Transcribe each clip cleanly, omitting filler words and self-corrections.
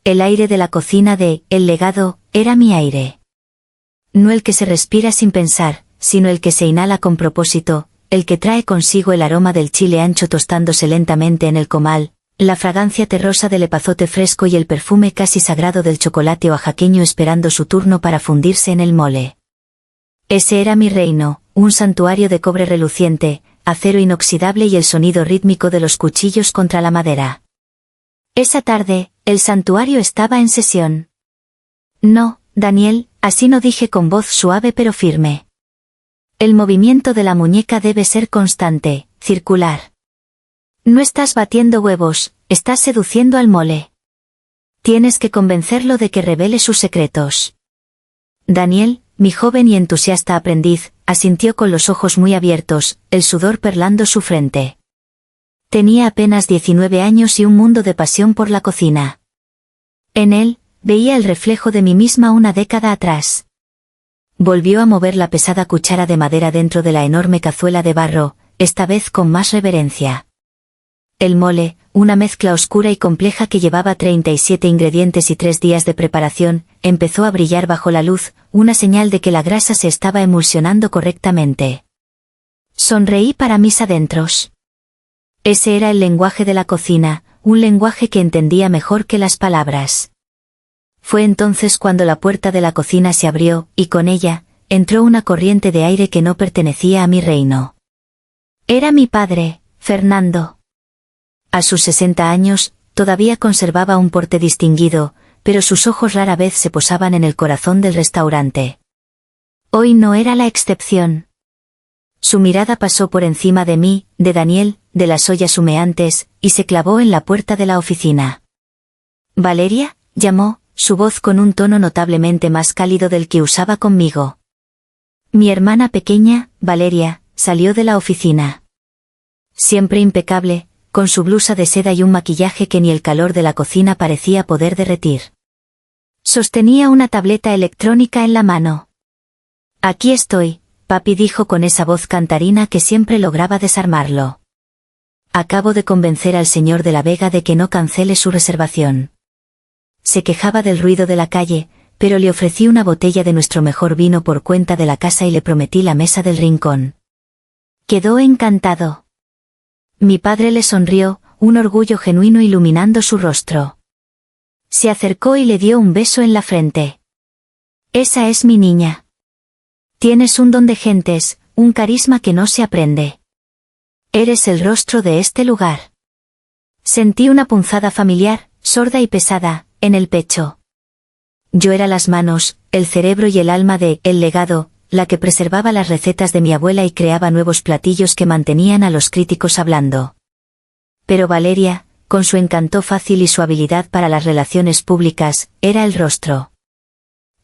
El aire de la cocina de El Legado era mi aire. No el que se respira sin pensar, sino el que se inhala con propósito, el que trae consigo el aroma del chile ancho tostándose lentamente en el comal, la fragancia terrosa del epazote fresco y el perfume casi sagrado del chocolate oaxaqueño esperando su turno para fundirse en el mole. Ese era mi reino, un santuario de cobre reluciente, acero inoxidable y el sonido rítmico de los cuchillos contra la madera. Esa tarde, el santuario estaba en sesión. No, Daniel, así no dije con voz suave pero firme. El movimiento de la muñeca debe ser constante, circular. No estás batiendo huevos, estás seduciendo al mole. Tienes que convencerlo de que revele sus secretos. Daniel, mi joven y entusiasta aprendiz, asintió con los ojos muy abiertos, el sudor perlando su frente. Tenía apenas 19 años y un mundo de pasión por la cocina. En él, veía el reflejo de mí misma una década atrás. Volvió a mover la pesada cuchara de madera dentro de la enorme cazuela de barro, esta vez con más reverencia. El mole, una mezcla oscura y compleja que llevaba 37 ingredientes y 3 días de preparación, empezó a brillar bajo la luz, una señal de que la grasa se estaba emulsionando correctamente. Sonreí para mis adentros. Ese era el lenguaje de la cocina, un lenguaje que entendía mejor que las palabras. Fue entonces cuando la puerta de la cocina se abrió, y con ella, entró una corriente de aire que no pertenecía a mi reino. Era mi padre, Fernando. A sus 60 años, todavía conservaba un porte distinguido, pero sus ojos rara vez se posaban en el corazón del restaurante. Hoy no era la excepción. Su mirada pasó por encima de mí, de Daniel, de las ollas humeantes, y se clavó en la puerta de la oficina. «¿Valeria?», llamó, su voz con un tono notablemente más cálido del que usaba conmigo. Mi hermana pequeña, Valeria, salió de la oficina. Siempre impecable, con su blusa de seda y un maquillaje que ni el calor de la cocina parecía poder derretir. Sostenía una tableta electrónica en la mano. «Aquí estoy», papi dijo con esa voz cantarina que siempre lograba desarmarlo. «Acabo de convencer al señor de la Vega de que no cancele su reservación». Se quejaba del ruido de la calle, pero le ofrecí una botella de nuestro mejor vino por cuenta de la casa y le prometí la mesa del rincón. Quedó encantado. Mi padre le sonrió, un orgullo genuino iluminando su rostro. Se acercó y le dio un beso en la frente. «Esa es mi niña. Tienes un don de gentes, un carisma que no se aprende. Eres el rostro de este lugar». Sentí una punzada familiar, sorda y pesada, en el pecho. Yo era las manos, el cerebro y el alma de El Legado, la que preservaba las recetas de mi abuela y creaba nuevos platillos que mantenían a los críticos hablando. Pero Valeria, con su encanto fácil y su habilidad para las relaciones públicas, era el rostro.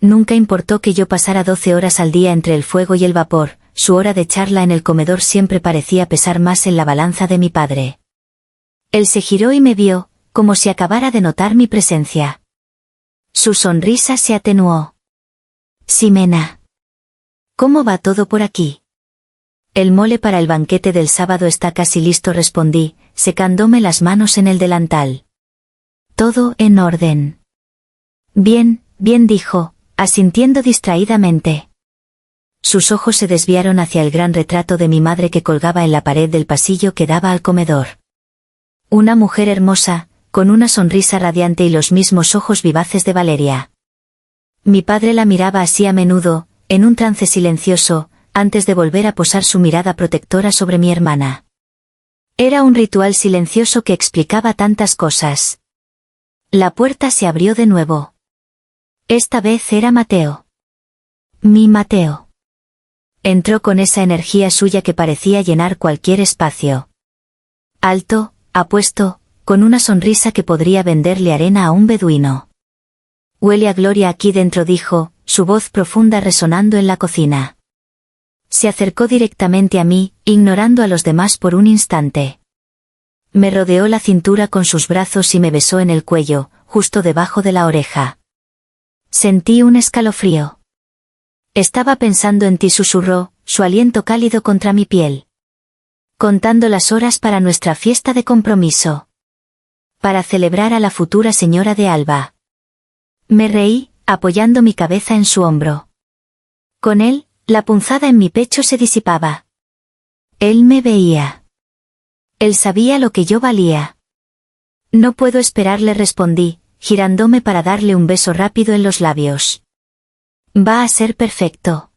Nunca importó que yo pasara 12 horas al día entre el fuego y el vapor, su hora de charla en el comedor siempre parecía pesar más en la balanza de mi padre. Él se giró y me vio, como si acabara de notar mi presencia. Su sonrisa se atenuó. «Ximena. ¿Cómo va todo por aquí?» «El mole para el banquete del sábado está casi listo», respondí, secándome las manos en el delantal. «Todo en orden». «Bien, bien», dijo, asintiendo distraídamente. Sus ojos se desviaron hacia el gran retrato de mi madre que colgaba en la pared del pasillo que daba al comedor. Una mujer hermosa, con una sonrisa radiante y los mismos ojos vivaces de Valeria. Mi padre la miraba así a menudo, en un trance silencioso, antes de volver a posar su mirada protectora sobre mi hermana. Era un ritual silencioso que explicaba tantas cosas. La puerta se abrió de nuevo. Esta vez era Mateo. Mi Mateo. Entró con esa energía suya que parecía llenar cualquier espacio. Alto, apuesto, con una sonrisa que podría venderle arena a un beduino. «Huele a gloria aquí dentro», dijo, su voz profunda resonando en la cocina. Se acercó directamente a mí, ignorando a los demás por un instante. Me rodeó la cintura con sus brazos y me besó en el cuello, justo debajo de la oreja. Sentí un escalofrío. «Estaba pensando en ti», susurró, su aliento cálido contra mi piel. «Contando las horas para nuestra fiesta de compromiso. Para celebrar a la futura señora de Alba». Me reí, apoyando mi cabeza en su hombro. Con él, la punzada en mi pecho se disipaba. Él me veía. Él sabía lo que yo valía. No puedo esperar, le respondí, girándome para darle un beso rápido en los labios. Va a ser perfecto.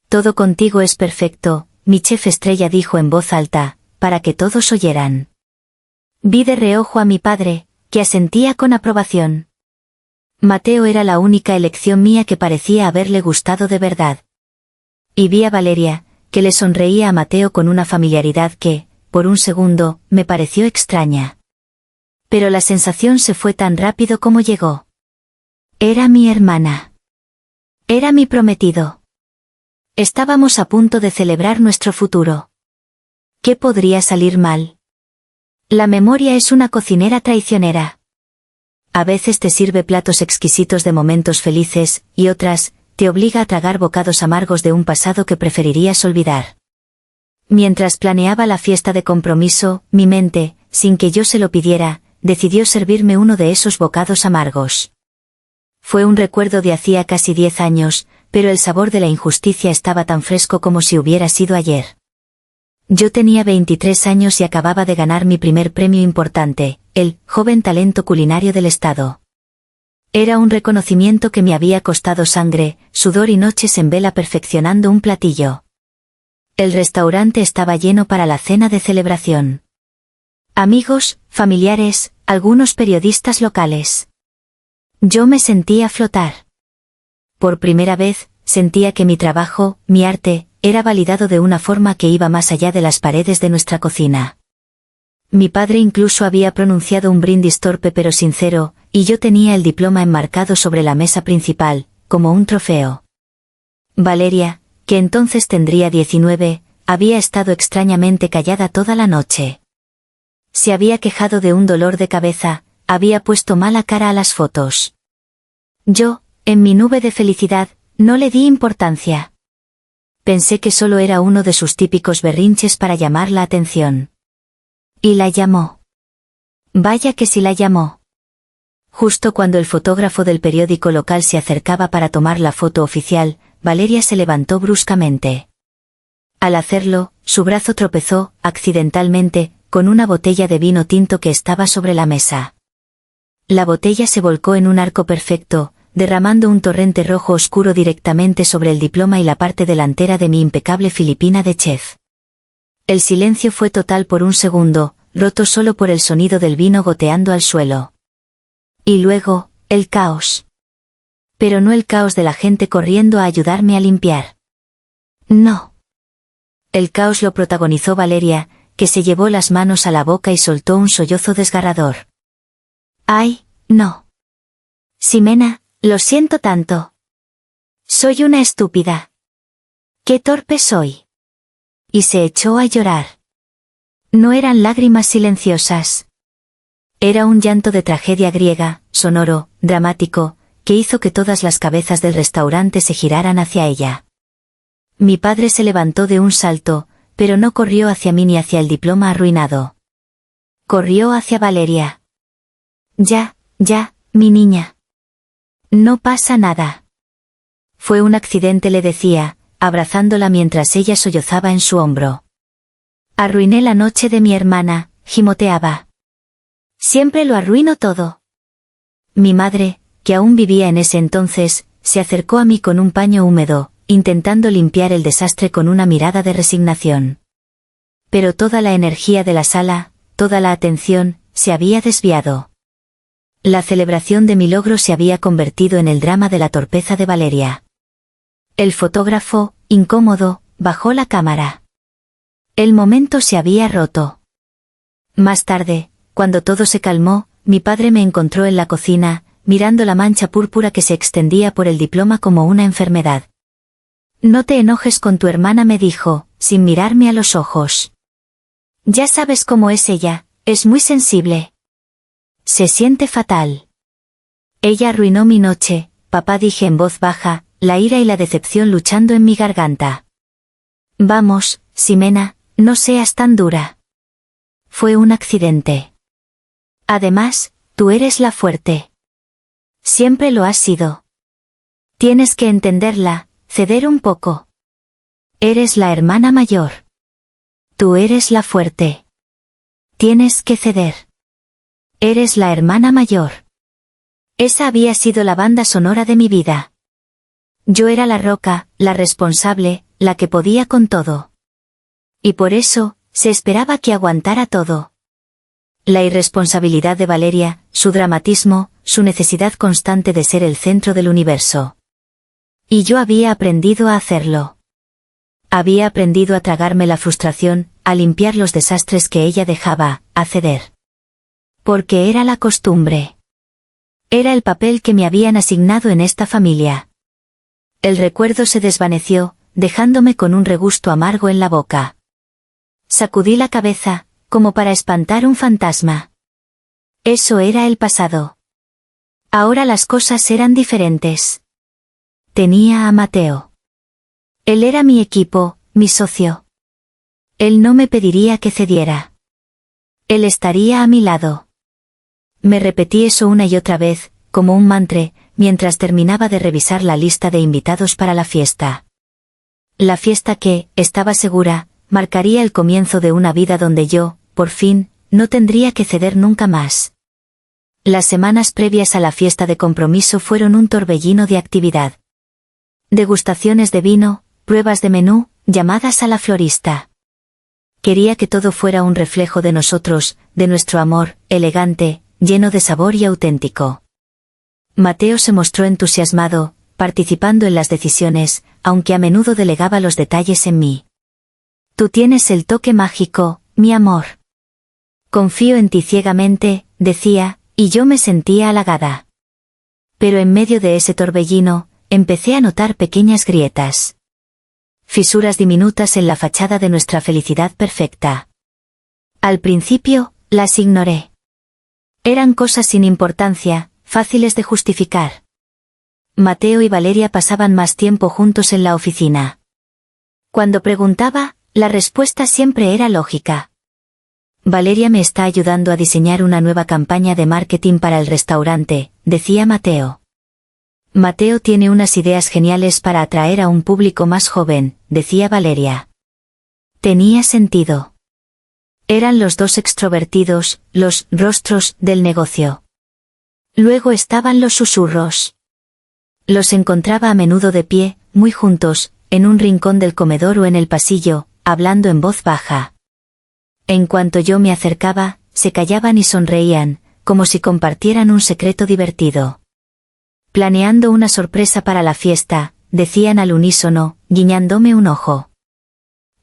Todo contigo es perfecto, mi chef estrella dijo en voz alta, para que todos oyeran. Vi de reojo a mi padre, que asentía con aprobación. Mateo era la única elección mía que parecía haberle gustado de verdad. Y vi a Valeria, que le sonreía a Mateo con una familiaridad que, por un segundo, me pareció extraña. Pero la sensación se fue tan rápido como llegó. Era mi hermana. Era mi prometido. Estábamos a punto de celebrar nuestro futuro. ¿Qué podría salir mal? La memoria es una cocinera traicionera. A veces te sirve platos exquisitos de momentos felices, y otras, te obliga a tragar bocados amargos de un pasado que preferirías olvidar. Mientras planeaba la fiesta de compromiso, mi mente, sin que yo se lo pidiera, decidió servirme uno de esos bocados amargos. Fue un recuerdo de hacía casi 10 años, pero el sabor de la injusticia estaba tan fresco como si hubiera sido ayer. Yo tenía 23 años y acababa de ganar mi primer premio importante, el Joven Talento Culinario del Estado. Era un reconocimiento que me había costado sangre, sudor y noches en vela perfeccionando un platillo. El restaurante estaba lleno para la cena de celebración. Amigos, familiares, algunos periodistas locales. Yo me sentía flotar. Por primera vez, sentía que mi trabajo, mi arte, era validado de una forma que iba más allá de las paredes de nuestra cocina. Mi padre incluso había pronunciado un brindis torpe pero sincero, y yo tenía el diploma enmarcado sobre la mesa principal, como un trofeo. Valeria, que entonces tendría 19, había estado extrañamente callada toda la noche. Se había quejado de un dolor de cabeza, había puesto mala cara a las fotos. Yo, en mi nube de felicidad, no le di importancia. Pensé que solo era uno de sus típicos berrinches para llamar la atención. Y la llamó. Vaya que sí la llamó. Justo cuando el fotógrafo del periódico local se acercaba para tomar la foto oficial, Valeria se levantó bruscamente. Al hacerlo, su brazo tropezó, accidentalmente, con una botella de vino tinto que estaba sobre la mesa. La botella se volcó en un arco perfecto, derramando un torrente rojo oscuro directamente sobre el diploma y la parte delantera de mi impecable filipina de chef. El silencio fue total por un segundo, roto solo por el sonido del vino goteando al suelo. Y luego, el caos. Pero no el caos de la gente corriendo a ayudarme a limpiar. No. El caos lo protagonizó Valeria, que se llevó las manos a la boca y soltó un sollozo desgarrador. ¡Ay, no! Ximena, lo siento tanto. Soy una estúpida. ¡Qué torpe soy! Y se echó a llorar. No eran lágrimas silenciosas. Era un llanto de tragedia griega, sonoro, dramático, que hizo que todas las cabezas del restaurante se giraran hacia ella. Mi padre se levantó de un salto, pero no corrió hacia mí ni hacia el diploma arruinado. Corrió hacia Valeria. Ya, mi niña. No pasa nada. Fue un accidente, le decía, abrazándola mientras ella sollozaba en su hombro. Arruiné la noche de mi hermana, gimoteaba. Siempre lo arruino todo. Mi madre, que aún vivía en ese entonces, se acercó a mí con un paño húmedo, intentando limpiar el desastre con una mirada de resignación. Pero toda la energía de la sala, toda la atención, se había desviado. La celebración de mi logro se había convertido en el drama de la torpeza de Valeria. El fotógrafo, incómodo, bajó la cámara. El momento se había roto. Más tarde, cuando todo se calmó, mi padre me encontró en la cocina, mirando la mancha púrpura que se extendía por el diploma como una enfermedad. No te enojes con tu hermana, me dijo, sin mirarme a los ojos. Ya sabes cómo es ella, es muy sensible. Se siente fatal. Ella arruinó mi noche, papá, dije en voz baja, la ira y la decepción luchando en mi garganta. Vamos, Ximena, no seas tan dura. Fue un accidente. Además, tú eres la fuerte. Siempre lo has sido. Tienes que entenderla, ceder un poco. Eres la hermana mayor. Tú eres la fuerte. Tienes que ceder. Eres la hermana mayor. Esa había sido la banda sonora de mi vida. Yo era la roca, la responsable, la que podía con todo. Y por eso, se esperaba que aguantara todo. La irresponsabilidad de Valeria, su dramatismo, su necesidad constante de ser el centro del universo. Y yo había aprendido a hacerlo. Había aprendido a tragarme la frustración, a limpiar los desastres que ella dejaba, a ceder. Porque era la costumbre. Era el papel que me habían asignado en esta familia. El recuerdo se desvaneció, dejándome con un regusto amargo en la boca. Sacudí la cabeza, como para espantar un fantasma. Eso era el pasado. Ahora las cosas eran diferentes. Tenía a Mateo. Él era mi equipo, mi socio. Él no me pediría que cediera. Él estaría a mi lado. Me repetí eso una y otra vez, como un mantra, mientras terminaba de revisar la lista de invitados para la fiesta. La fiesta que, estaba segura, marcaría el comienzo de una vida donde yo, por fin, no tendría que ceder nunca más. Las semanas previas a la fiesta de compromiso fueron un torbellino de actividad. Degustaciones de vino, pruebas de menú, llamadas a la florista. Quería que todo fuera un reflejo de nosotros, de nuestro amor, elegante, lleno de sabor y auténtico. Mateo se mostró entusiasmado, participando en las decisiones, aunque a menudo delegaba los detalles en mí. Tú tienes el toque mágico, mi amor. Confío en ti ciegamente, decía, y yo me sentía halagada. Pero en medio de ese torbellino, empecé a notar pequeñas grietas. Fisuras diminutas en la fachada de nuestra felicidad perfecta. Al principio, las ignoré. Eran cosas sin importancia, fáciles de justificar. Mateo y Valeria pasaban más tiempo juntos en la oficina. Cuando preguntaba, la respuesta siempre era lógica. Valeria me está ayudando a diseñar una nueva campaña de marketing para el restaurante, decía Mateo. Mateo tiene unas ideas geniales para atraer a un público más joven, decía Valeria. Tenía sentido. Eran los dos extrovertidos, los rostros del negocio. Luego estaban los susurros. Los encontraba a menudo de pie, muy juntos, en un rincón del comedor o en el pasillo, hablando en voz baja. En cuanto yo me acercaba, se callaban y sonreían, como si compartieran un secreto divertido. Planeando una sorpresa para la fiesta, decían al unísono, guiñándome un ojo.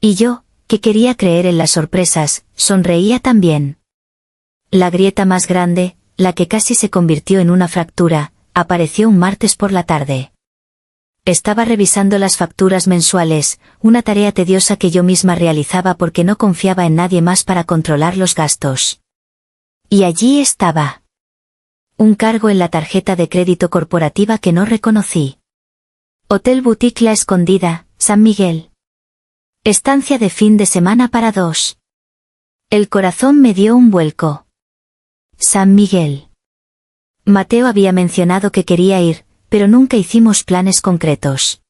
Y yo, que quería creer en las sorpresas, sonreía también. La grieta más grande, la que casi se convirtió en una fractura, apareció un martes por la tarde. Estaba revisando las facturas mensuales, una tarea tediosa que yo misma realizaba porque no confiaba en nadie más para controlar los gastos. Y allí estaba. Un cargo en la tarjeta de crédito corporativa que no reconocí. Hotel Boutique La Escondida, San Miguel. Estancia de fin de semana para 2. El corazón me dio un vuelco. San Miguel. Mateo había mencionado que quería ir, pero nunca hicimos planes concretos.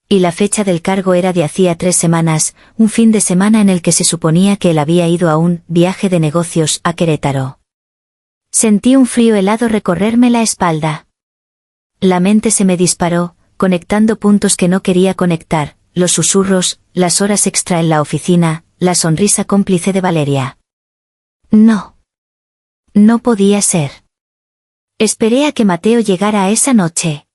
Y la fecha del cargo era de hacía 3 semanas, un fin de semana en el que se suponía que él había ido a un viaje de negocios a Querétaro. Sentí un frío helado recorrerme la espalda. La mente se me disparó, conectando puntos que no quería conectar, los susurros, las horas extra en la oficina, la sonrisa cómplice de Valeria. No. No podía ser. Esperé a que Mateo llegara esa noche.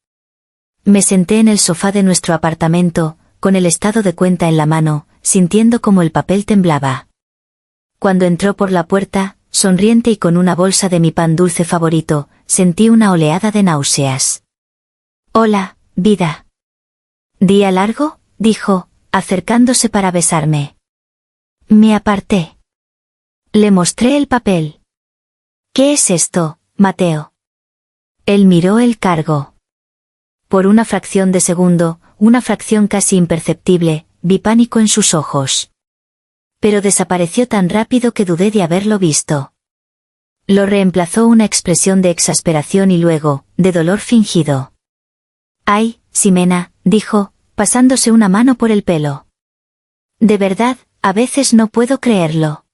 Me senté en el sofá de nuestro apartamento, con el estado de cuenta en la mano, sintiendo como el papel temblaba. Cuando entró por la puerta, sonriente y con una bolsa de mi pan dulce favorito, sentí una oleada de náuseas. Hola, vida. ¿Día largo?, dijo, acercándose para besarme. Me aparté. Le mostré el papel. ¿Qué es esto, Mateo? Él miró el cargo. Por una fracción de segundo, una fracción casi imperceptible, vi pánico en sus ojos. Pero desapareció tan rápido que dudé de haberlo visto. Lo reemplazó una expresión de exasperación y luego, de dolor fingido. «Ay, Ximena», dijo, pasándose una mano por el pelo. «De verdad, a veces no puedo creerlo».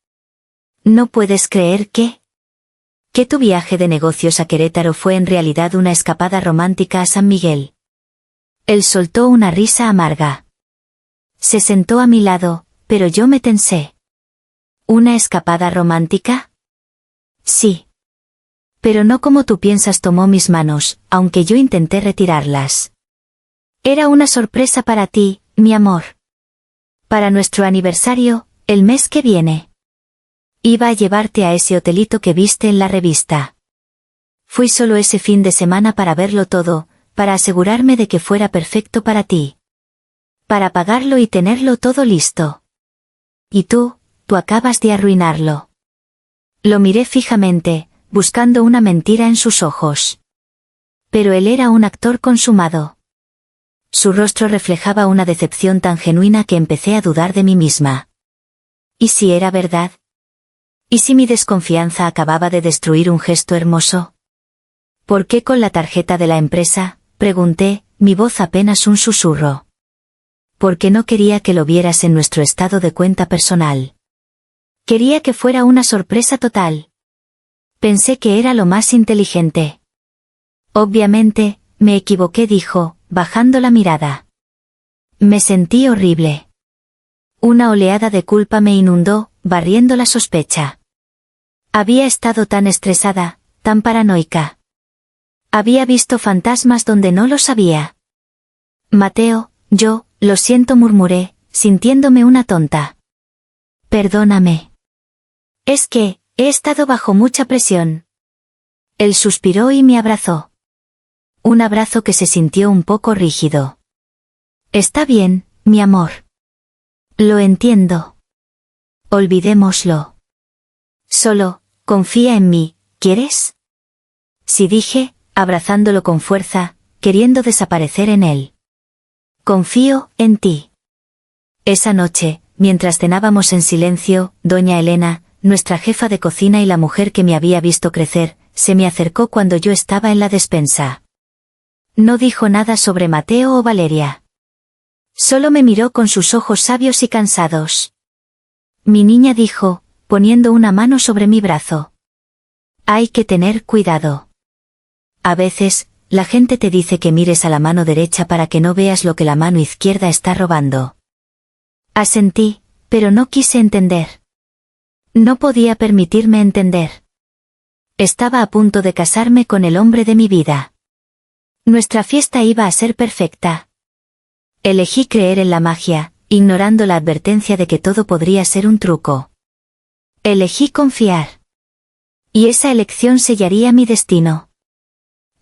«¿No puedes creer qué?» «Que tu viaje de negocios a Querétaro fue en realidad una escapada romántica a San Miguel». Él soltó una risa amarga. Se sentó a mi lado, pero yo me tensé. ¿Una escapada romántica? Sí. Pero no como tú piensas. Tomó mis manos, aunque yo intenté retirarlas. Era una sorpresa para ti, mi amor. Para nuestro aniversario, el mes que viene. Iba a llevarte a ese hotelito que viste en la revista. Fui solo ese fin de semana para verlo todo, para asegurarme de que fuera perfecto para ti. Para pagarlo y tenerlo todo listo. Y tú acabas de arruinarlo. Lo miré fijamente, buscando una mentira en sus ojos. Pero él era un actor consumado. Su rostro reflejaba una decepción tan genuina que empecé a dudar de mí misma. ¿Y si era verdad? ¿Y si mi desconfianza acababa de destruir un gesto hermoso? ¿Por qué con la tarjeta de la empresa? Pregunté, mi voz apenas un susurro. Porque no quería que lo vieras en nuestro estado de cuenta personal. Quería que fuera una sorpresa total. Pensé que era lo más inteligente. Obviamente, me equivoqué, dijo, bajando la mirada. Me sentí horrible. Una oleada de culpa me inundó, barriendo la sospecha. Había estado tan estresada, tan paranoica. Había visto fantasmas donde no lo sabía. Mateo, lo siento, murmuré, sintiéndome una tonta. Perdóname. Es que, he estado bajo mucha presión. Él suspiró y me abrazó. Un abrazo que se sintió un poco rígido. Está bien, mi amor. Lo entiendo. Olvidémoslo. Solo, confía en mí, ¿quieres? Sí, dije, abrazándolo con fuerza, queriendo desaparecer en él. Confío en ti. Esa noche, mientras cenábamos en silencio, doña Elena, nuestra jefa de cocina y la mujer que me había visto crecer, se me acercó cuando yo estaba en la despensa. No dijo nada sobre Mateo o Valeria. Solo me miró con sus ojos sabios y cansados. Mi niña, dijo, poniendo una mano sobre mi brazo. Hay que tener cuidado. A veces, la gente te dice que mires a la mano derecha para que no veas lo que la mano izquierda está robando. Asentí, pero no quise entender. No podía permitirme entender. Estaba a punto de casarme con el hombre de mi vida. Nuestra fiesta iba a ser perfecta. Elegí creer en la magia, ignorando la advertencia de que todo podría ser un truco. Elegí confiar. Y esa elección sellaría mi destino.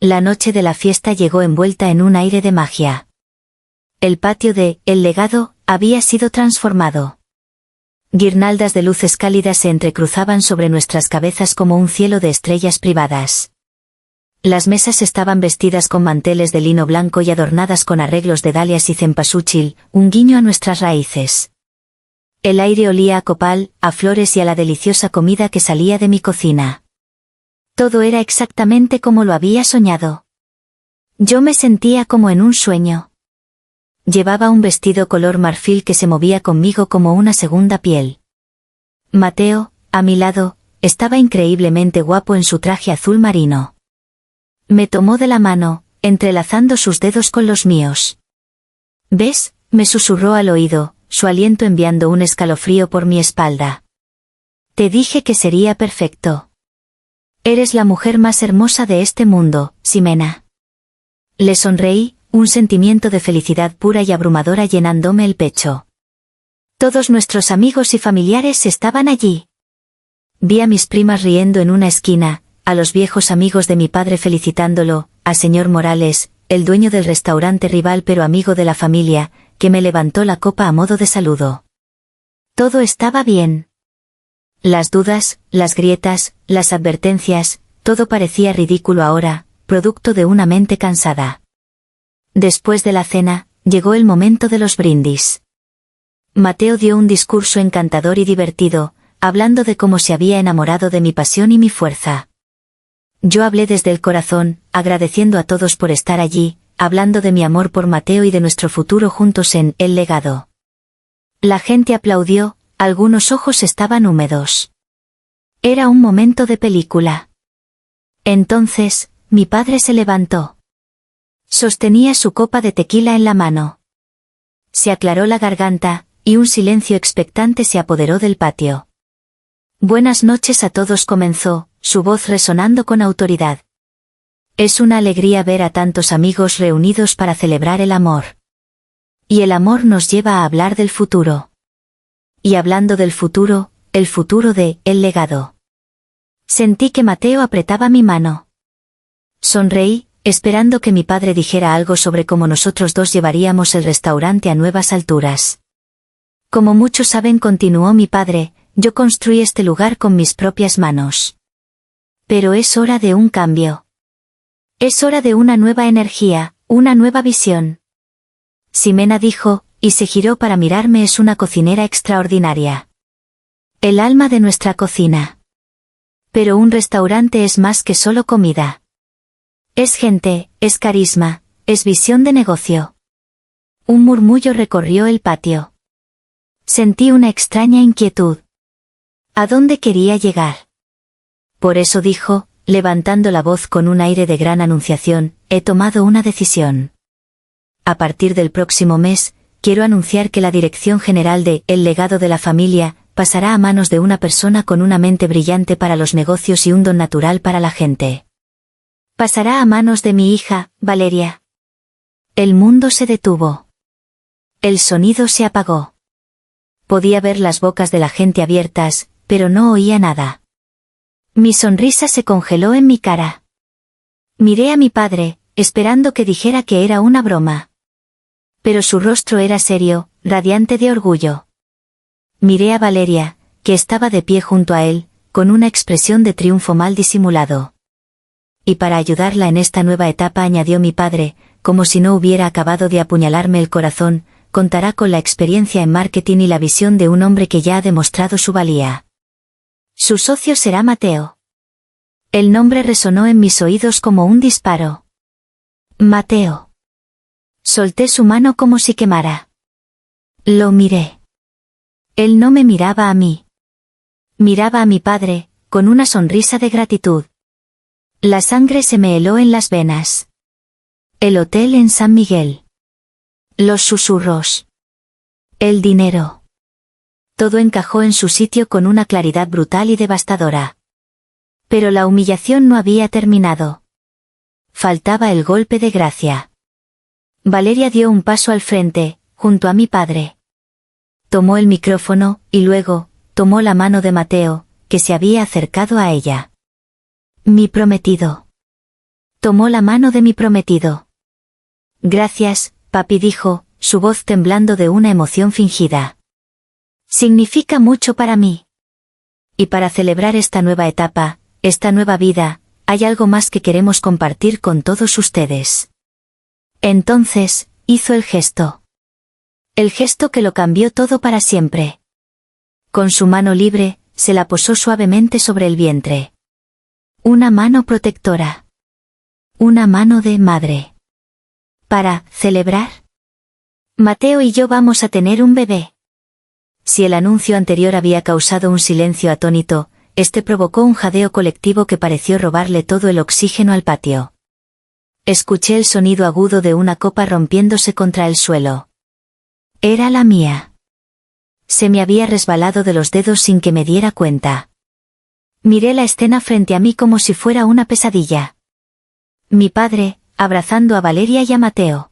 La noche de la fiesta llegó envuelta en un aire de magia. El patio de El Legado había sido transformado. Guirnaldas de luces cálidas se entrecruzaban sobre nuestras cabezas como un cielo de estrellas privadas. Las mesas estaban vestidas con manteles de lino blanco y adornadas con arreglos de dalias y cempasúchil, un guiño a nuestras raíces. El aire olía a copal, a flores y a la deliciosa comida que salía de mi cocina. Todo era exactamente como lo había soñado. Yo me sentía como en un sueño. Llevaba un vestido color marfil que se movía conmigo como una segunda piel. Mateo, a mi lado, estaba increíblemente guapo en su traje azul marino. Me tomó de la mano, entrelazando sus dedos con los míos. ¿Ves?, me susurró al oído, su aliento enviando un escalofrío por mi espalda. Te dije que sería perfecto. Eres la mujer más hermosa de este mundo, Ximena. Le sonreí, un sentimiento de felicidad pura y abrumadora llenándome el pecho. Todos nuestros amigos y familiares estaban allí. Vi a mis primas riendo en una esquina, a los viejos amigos de mi padre felicitándolo, a señor Morales, el dueño del restaurante rival pero amigo de la familia, que me levantó la copa a modo de saludo. Todo estaba bien. Las dudas, las grietas, las advertencias, todo parecía ridículo ahora, producto de una mente cansada. Después de la cena, llegó el momento de los brindis. Mateo dio un discurso encantador y divertido, hablando de cómo se había enamorado de mi pasión y mi fuerza. Yo hablé desde el corazón, agradeciendo a todos por estar allí, hablando de mi amor por Mateo y de nuestro futuro juntos en El legado. La gente aplaudió, algunos ojos estaban húmedos. Era un momento de película. Entonces, mi padre se levantó. Sostenía su copa de tequila en la mano. Se aclaró la garganta, y un silencio expectante se apoderó del patio. Buenas noches a todos, comenzó, su voz resonando con autoridad. Es una alegría ver a tantos amigos reunidos para celebrar el amor. Y el amor nos lleva a hablar del futuro. Y hablando del futuro, el futuro de El legado. Sentí que Mateo apretaba mi mano. Sonreí, esperando que mi padre dijera algo sobre cómo nosotros dos llevaríamos el restaurante a nuevas alturas. Como muchos saben, continuó mi padre, yo construí este lugar con mis propias manos. Pero es hora de un cambio. Es hora de una nueva energía, una nueva visión. Ximena dijo, y se giró para mirarme, es una cocinera extraordinaria. El alma de nuestra cocina. Pero un restaurante es más que solo comida. Es gente, es carisma, es visión de negocio. Un murmullo recorrió el patio. Sentí una extraña inquietud. ¿A dónde quería llegar? Por eso dijo, levantando la voz con un aire de gran anunciación, he tomado una decisión. A partir del próximo mes, quiero anunciar que la dirección general de El legado de la familia pasará a manos de una persona con una mente brillante para los negocios y un don natural para la gente. Pasará a manos de mi hija, Valeria. El mundo se detuvo. El sonido se apagó. Podía ver las bocas de la gente abiertas, pero no oía nada. Mi sonrisa se congeló en mi cara. Miré a mi padre, esperando que dijera que era una broma. Pero su rostro era serio, radiante de orgullo. Miré a Valeria, que estaba de pie junto a él, con una expresión de triunfo mal disimulado. Y para ayudarla en esta nueva etapa, añadió mi padre, como si no hubiera acabado de apuñalarme el corazón, contará con la experiencia en marketing y la visión de un hombre que ya ha demostrado su valía. Su socio será Mateo. El nombre resonó en mis oídos como un disparo. Mateo. Solté su mano como si quemara. Lo miré. Él no me miraba a mí. Miraba a mi padre, con una sonrisa de gratitud. La sangre se me heló en las venas. El hotel en San Miguel. Los susurros. El dinero. Todo encajó en su sitio con una claridad brutal y devastadora. Pero la humillación no había terminado. Faltaba el golpe de gracia. Valeria dio un paso al frente, junto a mi padre. Tomó el micrófono, y luego, tomó la mano de Mateo, que se había acercado a ella. Mi prometido. Tomó la mano de mi prometido. Gracias, papi, dijo, su voz temblando de una emoción fingida. Significa mucho para mí. Y para celebrar esta nueva etapa, esta nueva vida, hay algo más que queremos compartir con todos ustedes. Entonces, hizo el gesto. El gesto que lo cambió todo para siempre. Con su mano libre, se la posó suavemente sobre el vientre. Una mano protectora. Una mano de madre. Para celebrar. Mateo y yo vamos a tener un bebé. Si el anuncio anterior había causado un silencio atónito, este provocó un jadeo colectivo que pareció robarle todo el oxígeno al patio. Escuché el sonido agudo de una copa rompiéndose contra el suelo. Era la mía. Se me había resbalado de los dedos sin que me diera cuenta. Miré la escena frente a mí como si fuera una pesadilla. Mi padre, abrazando a Valeria y a Mateo.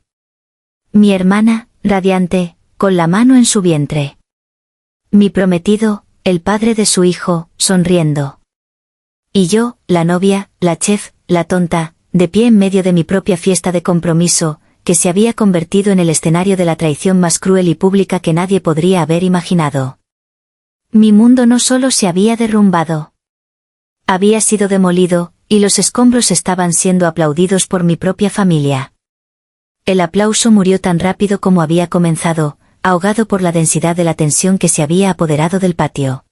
Mi hermana, radiante, con la mano en su vientre. Mi prometido, el padre de su hijo, sonriendo. Y yo, la novia, la chef, la tonta, de pie en medio de mi propia fiesta de compromiso, que se había convertido en el escenario de la traición más cruel y pública que nadie podría haber imaginado. Mi mundo no solo se había derrumbado. Había sido demolido, y los escombros estaban siendo aplaudidos por mi propia familia. El aplauso murió tan rápido como había comenzado, ahogado por la densidad de la tensión que se había apoderado del patio.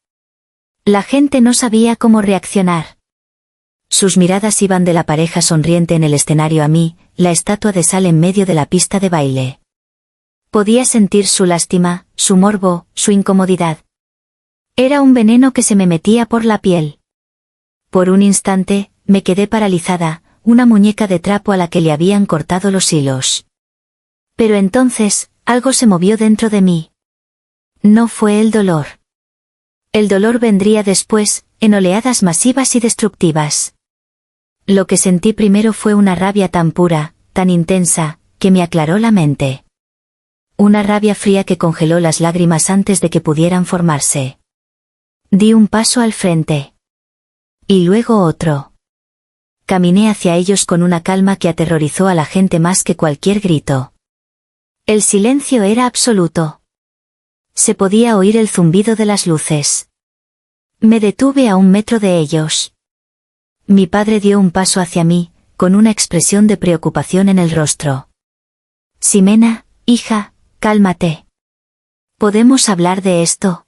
La gente no sabía cómo reaccionar. Sus miradas iban de la pareja sonriente en el escenario a mí, la estatua de sal en medio de la pista de baile. Podía sentir su lástima, su morbo, su incomodidad. Era un veneno que se me metía por la piel. Por un instante, me quedé paralizada, una muñeca de trapo a la que le habían cortado los hilos. Pero entonces, algo se movió dentro de mí. No fue el dolor. El dolor vendría después, en oleadas masivas y destructivas. Lo que sentí primero fue una rabia tan pura, tan intensa, que me aclaró la mente. Una rabia fría que congeló las lágrimas antes de que pudieran formarse. Di un paso al frente. Y luego otro. Caminé hacia ellos con una calma que aterrorizó a la gente más que cualquier grito. El silencio era absoluto. Se podía oír el zumbido de las luces. Me detuve a 1 metro de ellos. Mi padre dio un paso hacia mí, con una expresión de preocupación en el rostro. Ximena, hija, cálmate. ¿Podemos hablar de esto?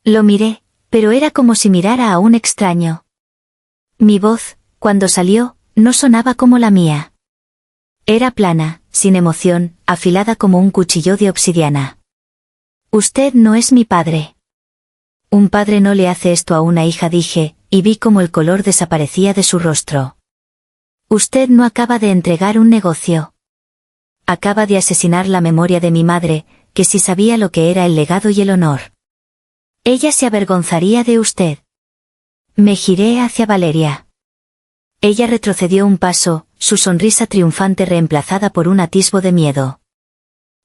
Lo miré, pero era como si mirara a un extraño. Mi voz, cuando salió, no sonaba como la mía. Era plana, sin emoción, afilada como un cuchillo de obsidiana. Usted no es mi padre. Un padre no le hace esto a una hija, dije, y vi cómo el color desaparecía de su rostro. Usted no acaba de entregar un negocio. Acaba de asesinar la memoria de mi madre, que sí sabía lo que era el legado y el honor. Ella se avergonzaría de usted. Me giré hacia Valeria. Ella retrocedió un paso, su sonrisa triunfante reemplazada por un atisbo de miedo.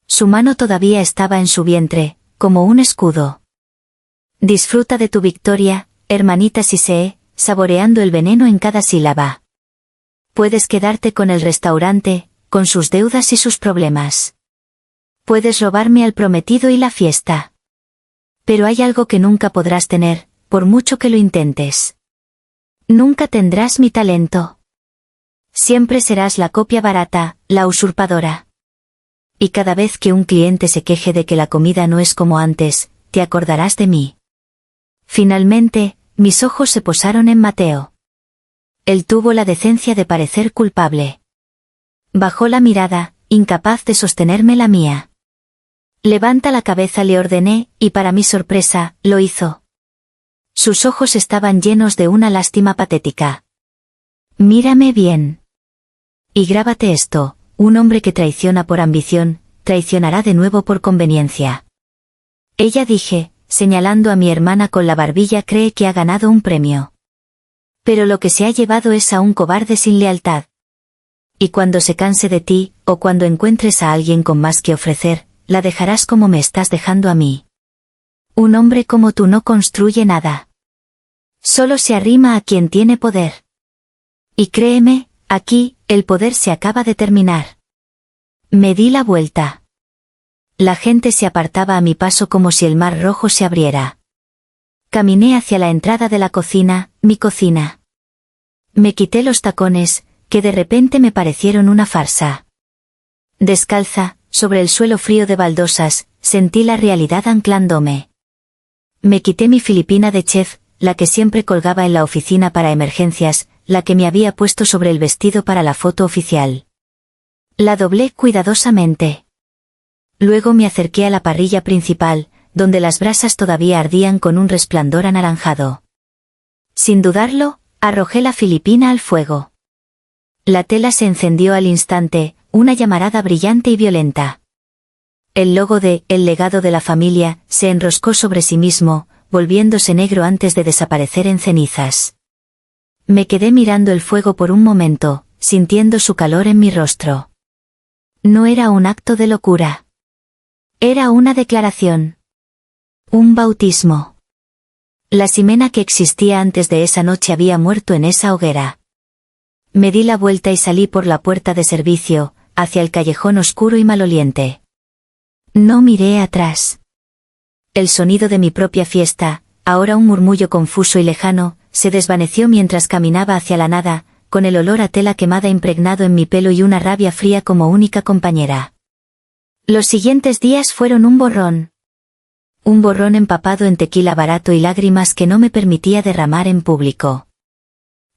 Su mano todavía estaba en su vientre, como un escudo. Disfruta de tu victoria, hermanita Sisee, saboreando el veneno en cada sílaba. Puedes quedarte con el restaurante, con sus deudas y sus problemas. Puedes robarme al prometido y la fiesta. Pero hay algo que nunca podrás tener, por mucho que lo intentes. Nunca tendrás mi talento. Siempre serás la copia barata, la usurpadora. Y cada vez que un cliente se queje de que la comida no es como antes, te acordarás de mí. Finalmente, mis ojos se posaron en Mateo. Él tuvo la decencia de parecer culpable. Bajó la mirada, incapaz de sostenerme la mía. Levanta la cabeza, le ordené, y para mi sorpresa, lo hizo. Sus ojos estaban llenos de una lástima patética. Mírame bien. Y grábate esto, un hombre que traiciona por ambición, traicionará de nuevo por conveniencia. Ella, dije, señalando a mi hermana con la barbilla, cree que ha ganado un premio. Pero lo que se ha llevado es a un cobarde sin lealtad. Y cuando se canse de ti, o cuando encuentres a alguien con más que ofrecer, la dejarás como me estás dejando a mí. Un hombre como tú no construye nada. Solo se arrima a quien tiene poder. Y créeme, aquí, el poder se acaba de terminar. Me di la vuelta. La gente se apartaba a mi paso como si el mar rojo se abriera. Caminé hacia la entrada de la cocina, mi cocina. Me quité los tacones, que de repente me parecieron una farsa. Descalza, sobre el suelo frío de baldosas, sentí la realidad anclándome. Me quité mi filipina de chef, la que siempre colgaba en la oficina para emergencias, la que me había puesto sobre el vestido para la foto oficial. La doblé cuidadosamente. Luego me acerqué a la parrilla principal, donde las brasas todavía ardían con un resplandor anaranjado. Sin dudarlo, arrojé la filipina al fuego. La tela se encendió al instante, una llamarada brillante y violenta. El logo de El legado de la familia se enroscó sobre sí mismo, volviéndose negro antes de desaparecer en cenizas. Me quedé mirando el fuego por un momento, sintiendo su calor en mi rostro. No era un acto de locura. Era una declaración. Un bautismo. La Ximena que existía antes de esa noche había muerto en esa hoguera. Me di la vuelta y salí por la puerta de servicio, hacia el callejón oscuro y maloliente. No miré atrás. El sonido de mi propia fiesta, ahora un murmullo confuso y lejano, se desvaneció mientras caminaba hacia la nada, con el olor a tela quemada impregnado en mi pelo y una rabia fría como única compañera. Los siguientes días fueron un borrón. un borrón empapado en tequila barato y lágrimas que no me permitía derramar en público.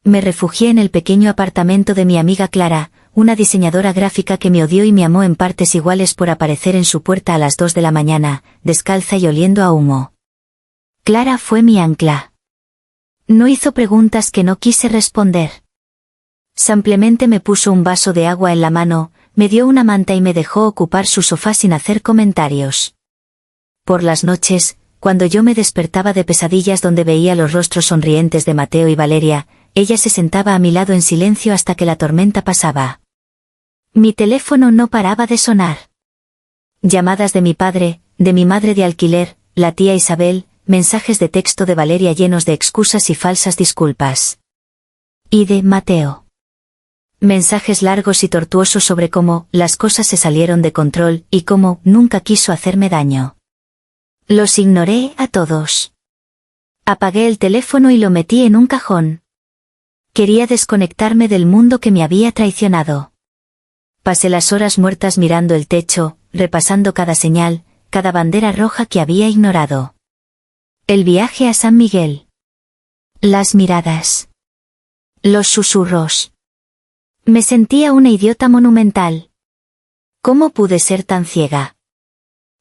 Me refugié en el pequeño apartamento de mi amiga Clara, una diseñadora gráfica que me odió y me amó en partes iguales por aparecer en su puerta a las 2 de la mañana, descalza y oliendo a humo. Clara fue mi ancla. No hizo preguntas que no quise responder. Simplemente me puso un vaso de agua en la mano, me dio una manta y me dejó ocupar su sofá sin hacer comentarios. Por las noches, cuando yo me despertaba de pesadillas donde veía los rostros sonrientes de Mateo y Valeria, ella se sentaba a mi lado en silencio hasta que la tormenta pasaba. Mi teléfono no paraba de sonar. Llamadas de mi padre, de mi madre de alquiler, la tía Isabel, mensajes de texto de Valeria llenos de excusas y falsas disculpas. Y de Mateo. Mensajes largos y tortuosos sobre cómo las cosas se salieron de control y cómo nunca quiso hacerme daño. Los ignoré a todos. Apagué el teléfono y lo metí en un cajón. Quería desconectarme del mundo que me había traicionado. Pasé las horas muertas mirando el techo, repasando cada señal, cada bandera roja que había ignorado. El viaje a San Miguel. Las miradas. Los susurros. Me sentía una idiota monumental. ¿Cómo pude ser tan ciega?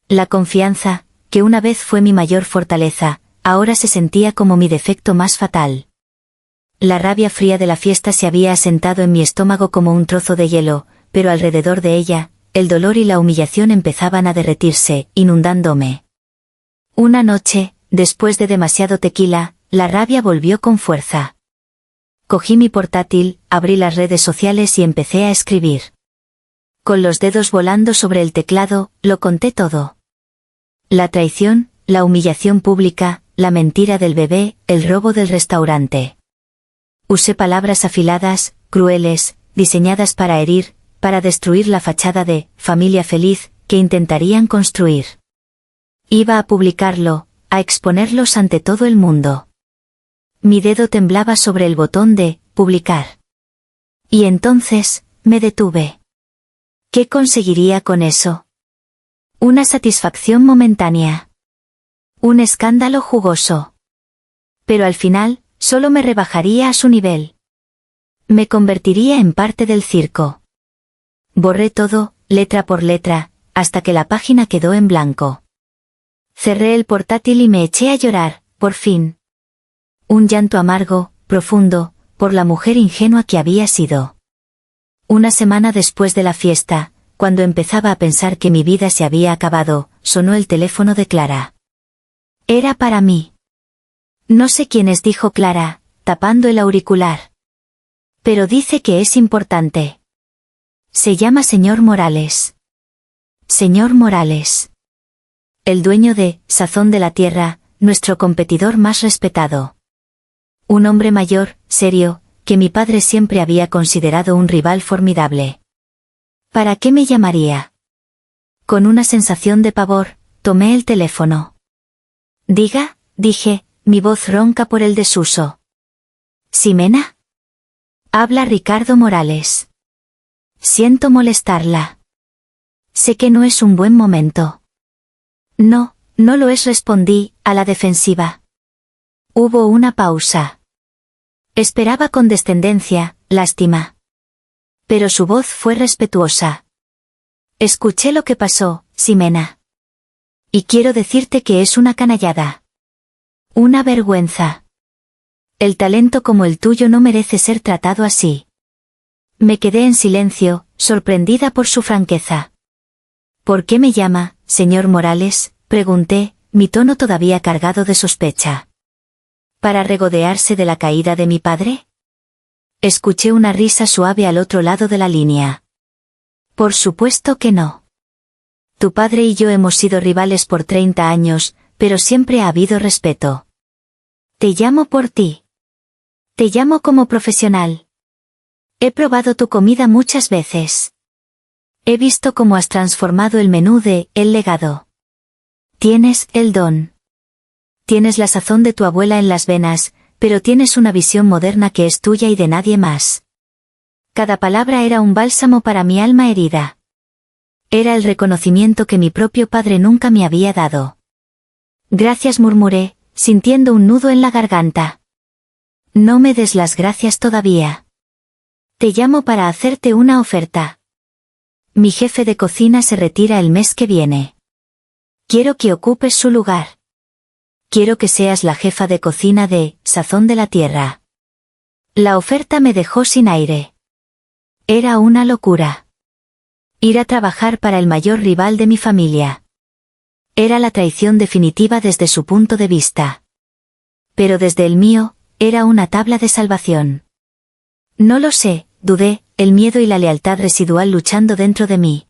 La confianza, que una vez fue mi mayor fortaleza, ahora se sentía como mi defecto más fatal. La rabia fría de la fiesta se había asentado en mi estómago como un trozo de hielo, pero alrededor de ella, el dolor y la humillación empezaban a derretirse, inundándome. Una noche, después de demasiado tequila, la rabia volvió con fuerza. Cogí mi portátil, abrí las redes sociales y empecé a escribir. Con los dedos volando sobre el teclado, lo conté todo. La traición, la humillación pública, la mentira del bebé, el robo del restaurante. Usé palabras afiladas, crueles, diseñadas para herir, para destruir la fachada de familia feliz que intentarían construir. Iba a publicarlo, a exponerlos ante todo el mundo. Mi dedo temblaba sobre el botón de publicar. Y entonces, me detuve. ¿Qué conseguiría con eso? Una satisfacción momentánea. Un escándalo jugoso. Pero al final, solo me rebajaría a su nivel. Me convertiría en parte del circo. Borré todo, letra por letra, hasta que la página quedó en blanco. Cerré el portátil y me eché a llorar, por fin. Un llanto amargo, profundo, por la mujer ingenua que había sido. Una semana después de la fiesta, cuando empezaba a pensar que mi vida se había acabado, sonó el teléfono de Clara. Era para mí. No sé quién es, dijo Clara, tapando el auricular. Pero dice que es importante. Se llama señor Morales. Señor Morales. El dueño de Sazón de la Tierra, nuestro competidor más respetado. Un hombre mayor, serio, que mi padre siempre había considerado un rival formidable. ¿Para qué me llamaría? Con una sensación de pavor, tomé el teléfono. Diga, dije, mi voz ronca por el desuso. ¿Ximena? Habla Ricardo Morales. Siento molestarla. Sé que no es un buen momento. No, no lo es, respondí, a la defensiva. Hubo una pausa. Esperaba con descendencia, lástima. Pero su voz fue respetuosa. Escuché lo que pasó, Ximena. Y quiero decirte que es una canallada. Una vergüenza. El talento como el tuyo no merece ser tratado así. Me quedé en silencio, sorprendida por su franqueza. ¿Por qué me llama, señor Morales?, pregunté, mi tono todavía cargado de sospecha. ¿Para regodearse de la caída de mi padre? Escuché una risa suave al otro lado de la línea. Por supuesto que no. Tu padre y yo hemos sido rivales por 30 años, pero siempre ha habido respeto. Te llamo por ti. Te llamo como profesional. He probado tu comida muchas veces. He visto cómo has transformado el menú de El Legado. Tienes el don. Tienes la sazón de tu abuela en las venas, pero tienes una visión moderna que es tuya y de nadie más. Cada palabra era un bálsamo para mi alma herida. Era el reconocimiento que mi propio padre nunca me había dado. Gracias, murmuré, sintiendo un nudo en la garganta. No me des las gracias todavía. Te llamo para hacerte una oferta. Mi jefe de cocina se retira el mes que viene. Quiero que ocupes su lugar. Quiero que seas la jefa de cocina de Sazón de la Tierra. La oferta me dejó sin aire. Era una locura. Ir a trabajar para el mayor rival de mi familia. Era la traición definitiva desde su punto de vista. Pero desde el mío, era una tabla de salvación. No lo sé, dudé, el miedo y la lealtad residual luchando dentro de mí.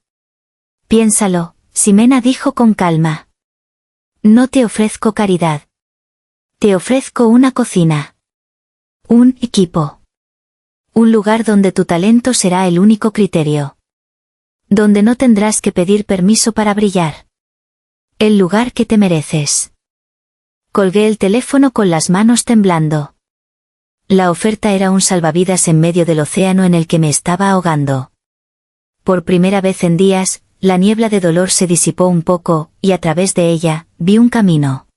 Piénsalo, Ximena dijo con calma. No te ofrezco caridad. Te ofrezco una cocina. Un equipo. Un lugar donde tu talento será el único criterio. Donde no tendrás que pedir permiso para brillar. El lugar que te mereces. Colgué el teléfono con las manos temblando. La oferta era un salvavidas en medio del océano en el que me estaba ahogando. Por primera vez en días, la niebla de dolor se disipó un poco, y a través de ella, vi un camino.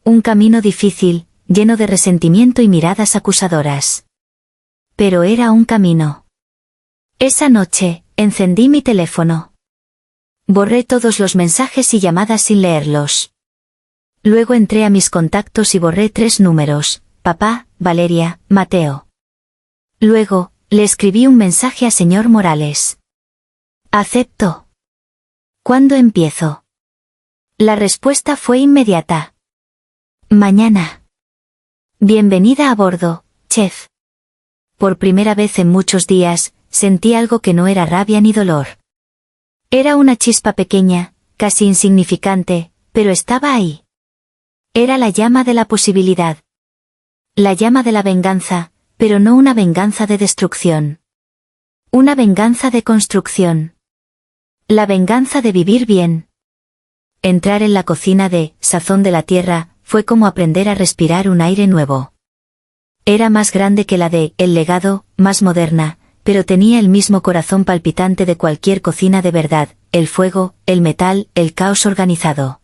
Un camino difícil, lleno de resentimiento y miradas acusadoras. Pero era un camino. Esa noche, encendí mi teléfono. Borré todos los mensajes y llamadas sin leerlos. Luego entré a mis contactos y borré 3 números, papá, Valeria, Mateo. Luego, le escribí un mensaje a señor Morales. Acepto. ¿Cuándo empiezo? La respuesta fue inmediata. Mañana. Bienvenida a bordo, chef. Por primera vez en muchos días, sentí algo que no era rabia ni dolor. Era una chispa pequeña, casi insignificante, pero estaba ahí. Era la llama de la posibilidad. La llama de la venganza, pero no una venganza de destrucción. Una venganza de construcción. La venganza de vivir bien. Entrar en la cocina de Sazón de la Tierra fue como aprender a respirar un aire nuevo. Era más grande que la de El Legado, más moderna, pero tenía el mismo corazón palpitante de cualquier cocina de verdad, el fuego, el metal, el caos organizado.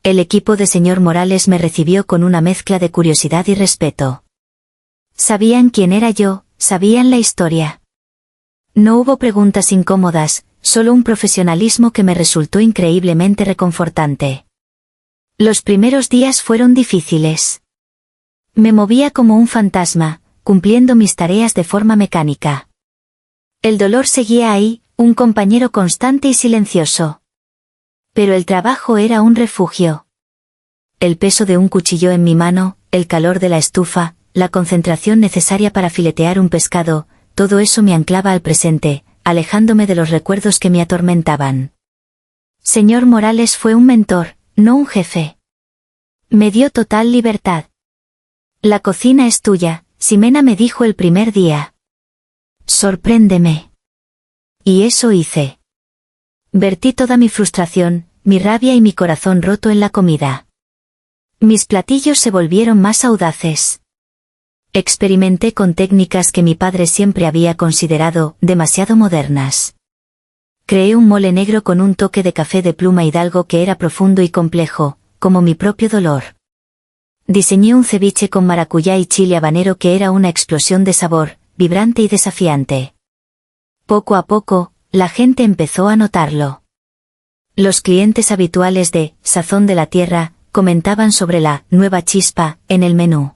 El equipo de señor Morales me recibió con una mezcla de curiosidad y respeto. Sabían quién era yo, sabían la historia. No hubo preguntas incómodas, solo un profesionalismo que me resultó increíblemente reconfortante. Los primeros días fueron difíciles. Me movía como un fantasma, cumpliendo mis tareas de forma mecánica. El dolor seguía ahí, un compañero constante y silencioso. Pero el trabajo era un refugio. El peso de un cuchillo en mi mano, el calor de la estufa, la concentración necesaria para filetear un pescado, todo eso me anclaba al presente, alejándome de los recuerdos que me atormentaban. Señor Morales fue un mentor, no un jefe. Me dio total libertad. La cocina es tuya, Ximena me dijo el primer día. Sorpréndeme. Y eso hice. Vertí toda mi frustración, mi rabia y mi corazón roto en la comida. Mis platillos se volvieron más audaces. Experimenté con técnicas que mi padre siempre había considerado demasiado modernas. Creé un mole negro con un toque de café de pluma hidalgo que era profundo y complejo, como mi propio dolor. Diseñé un ceviche con maracuyá y chile habanero que era una explosión de sabor, vibrante y desafiante. Poco a poco, la gente empezó a notarlo. Los clientes habituales de Sazón de la Tierra comentaban sobre la nueva chispa en el menú.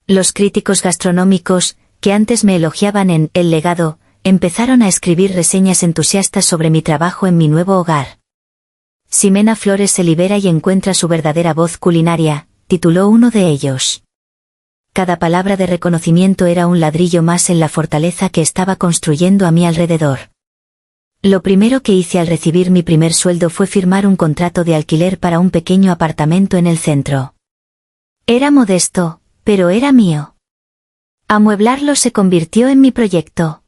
Los críticos gastronómicos, que antes me elogiaban en El Legado, empezaron a escribir reseñas entusiastas sobre mi trabajo en mi nuevo hogar. Ximena Flores se libera y encuentra su verdadera voz culinaria, tituló uno de ellos. Cada palabra de reconocimiento era un ladrillo más en la fortaleza que estaba construyendo a mi alrededor. Lo primero que hice al recibir mi primer sueldo fue firmar un contrato de alquiler para un pequeño apartamento en el centro. Era modesto, pero era mío. Amueblarlo se convirtió en mi proyecto.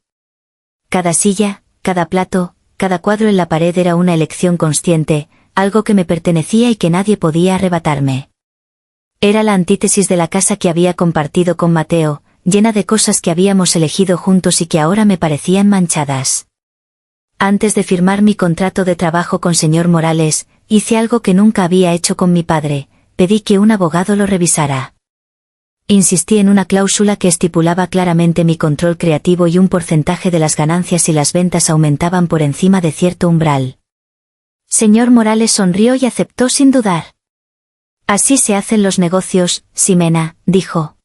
Cada silla, cada plato, cada cuadro en la pared era una elección consciente, algo que me pertenecía y que nadie podía arrebatarme. Era la antítesis de la casa que había compartido con Mateo, llena de cosas que habíamos elegido juntos y que ahora me parecían manchadas. Antes de firmar mi contrato de trabajo con señor Morales, hice algo que nunca había hecho con mi padre, pedí que un abogado lo revisara. Insistí en una cláusula que estipulaba claramente mi control creativo y un porcentaje de las ganancias si las ventas aumentaban por encima de cierto umbral. Señor Morales sonrió y aceptó sin dudar. Así se hacen los negocios, Ximena, dijo.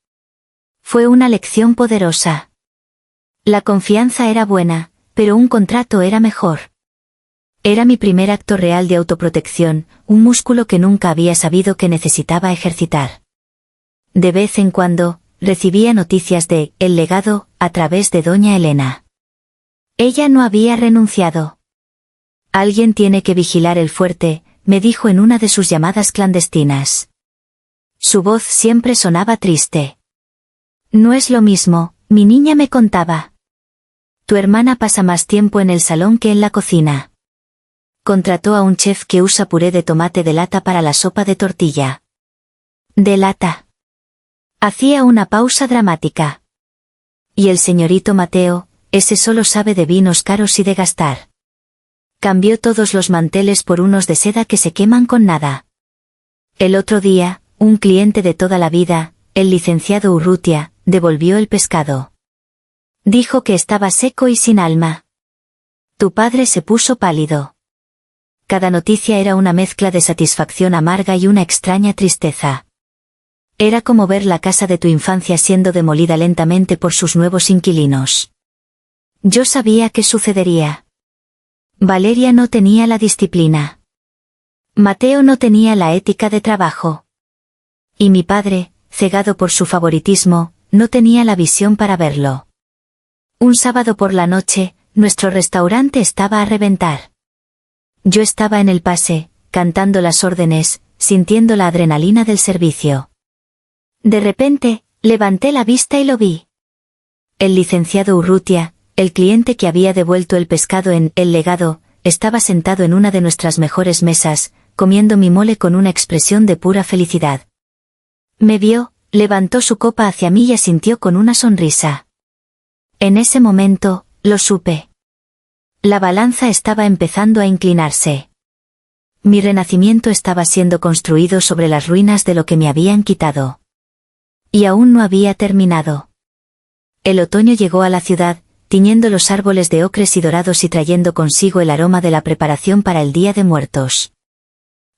Fue una lección poderosa. La confianza era buena, pero un contrato era mejor. Era mi primer acto real de autoprotección, un músculo que nunca había sabido que necesitaba ejercitar. De vez en cuando, recibía noticias de El Legado, a través de doña Elena. Ella no había renunciado. Alguien tiene que vigilar el fuerte, me dijo en una de sus llamadas clandestinas. Su voz siempre sonaba triste. No es lo mismo, mi niña me contaba. Tu hermana pasa más tiempo en el salón que en la cocina. Contrató a un chef que usa puré de tomate de lata para la sopa de tortilla. ¿De lata? Hacía una pausa dramática. Y el señorito Mateo, ese solo sabe de vinos caros y de gastar. Cambió todos los manteles por unos de seda que se queman con nada. El otro día, un cliente de toda la vida, el licenciado Urrutia, devolvió el pescado. Dijo que estaba seco y sin alma. Tu padre se puso pálido. Cada noticia era una mezcla de satisfacción amarga y una extraña tristeza. Era como ver la casa de tu infancia siendo demolida lentamente por sus nuevos inquilinos. Yo sabía qué sucedería. Valeria no tenía la disciplina. Mateo no tenía la ética de trabajo. Y mi padre, cegado por su favoritismo, no tenía la visión para verlo. Un sábado por la noche, nuestro restaurante estaba a reventar. Yo estaba en el pase, cantando las órdenes, sintiendo la adrenalina del servicio. De repente, levanté la vista y lo vi. El licenciado Urrutia, el cliente que había devuelto el pescado en El Legado, estaba sentado en una de nuestras mejores mesas, comiendo mi mole con una expresión de pura felicidad. Me vio, levantó su copa hacia mí y asintió con una sonrisa. En ese momento, lo supe. La balanza estaba empezando a inclinarse. Mi renacimiento estaba siendo construido sobre las ruinas de lo que me habían quitado. Y aún no había terminado. El otoño llegó a la ciudad, tiñendo los árboles de ocres y dorados y trayendo consigo el aroma de la preparación para el Día de Muertos.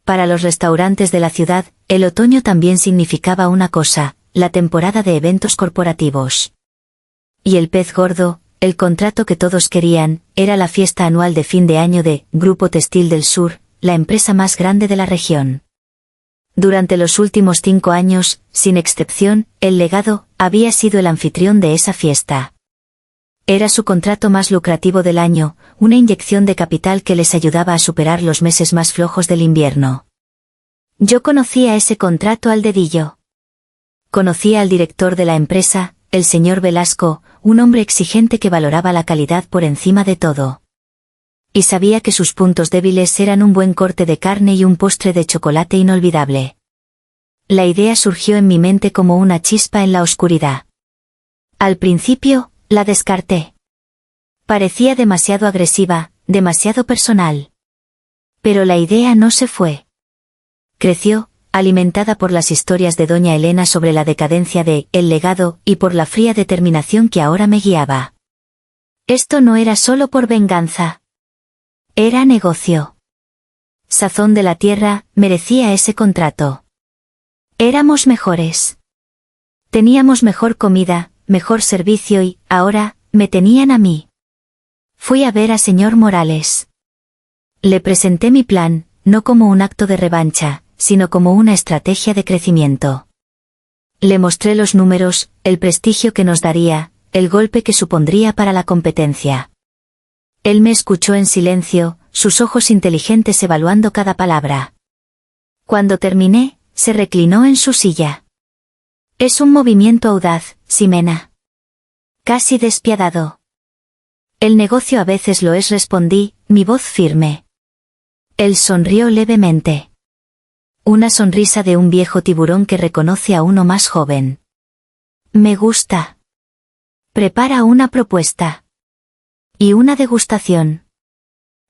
Para los restaurantes de la ciudad, el otoño también significaba una cosa, la temporada de eventos corporativos. Y el pez gordo, el contrato que todos querían, era la fiesta anual de fin de año de Grupo Textil del Sur, la empresa más grande de la región. Durante los últimos 5 años, sin excepción, El Legado había sido el anfitrión de esa fiesta. Era su contrato más lucrativo del año, una inyección de capital que les ayudaba a superar los meses más flojos del invierno. Yo conocía ese contrato al dedillo. Conocía al director de la empresa, el señor Velasco, un hombre exigente que valoraba la calidad por encima de todo. Y sabía que sus puntos débiles eran un buen corte de carne y un postre de chocolate inolvidable. La idea surgió en mi mente como una chispa en la oscuridad. Al principio, la descarté. Parecía demasiado agresiva, demasiado personal. Pero la idea no se fue. Creció, alimentada por las historias de doña Elena sobre la decadencia de El Legado y por la fría determinación que ahora me guiaba. Esto no era solo por venganza. Era negocio. Sazón de la Tierra merecía ese contrato. Éramos mejores. Teníamos mejor comida, mejor servicio y, ahora, me tenían a mí. Fui a ver a señor Morales. Le presenté mi plan, no como un acto de revancha, sino como una estrategia de crecimiento. Le mostré los números, el prestigio que nos daría, el golpe que supondría para la competencia. Él me escuchó en silencio, sus ojos inteligentes evaluando cada palabra. Cuando terminé, se reclinó en su silla. Es un movimiento audaz, Ximena. Casi despiadado. El negocio a veces lo es, respondí, mi voz firme. Él sonrió levemente. Una sonrisa de un viejo tiburón que reconoce a uno más joven. Me gusta. Prepara una propuesta. Y una degustación.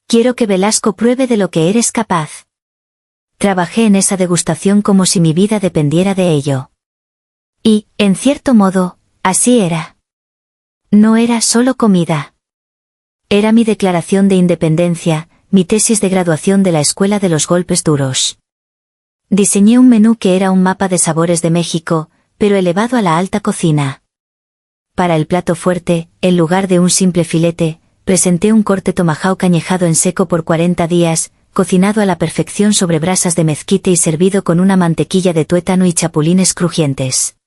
Quiero que Velasco pruebe de lo que eres capaz. Trabajé en esa degustación como si mi vida dependiera de ello. Y, en cierto modo, así era. No era solo comida. Era mi declaración de independencia, mi tesis de graduación de la Escuela de los Golpes Duros. Diseñé un menú que era un mapa de sabores de México, pero elevado a la alta cocina. Para el plato fuerte, en lugar de un simple filete, presenté un corte tomahawk añejado en seco por 40 días, cocinado a la perfección sobre brasas de mezquite y servido con una mantequilla de tuétano y chapulines crujientes.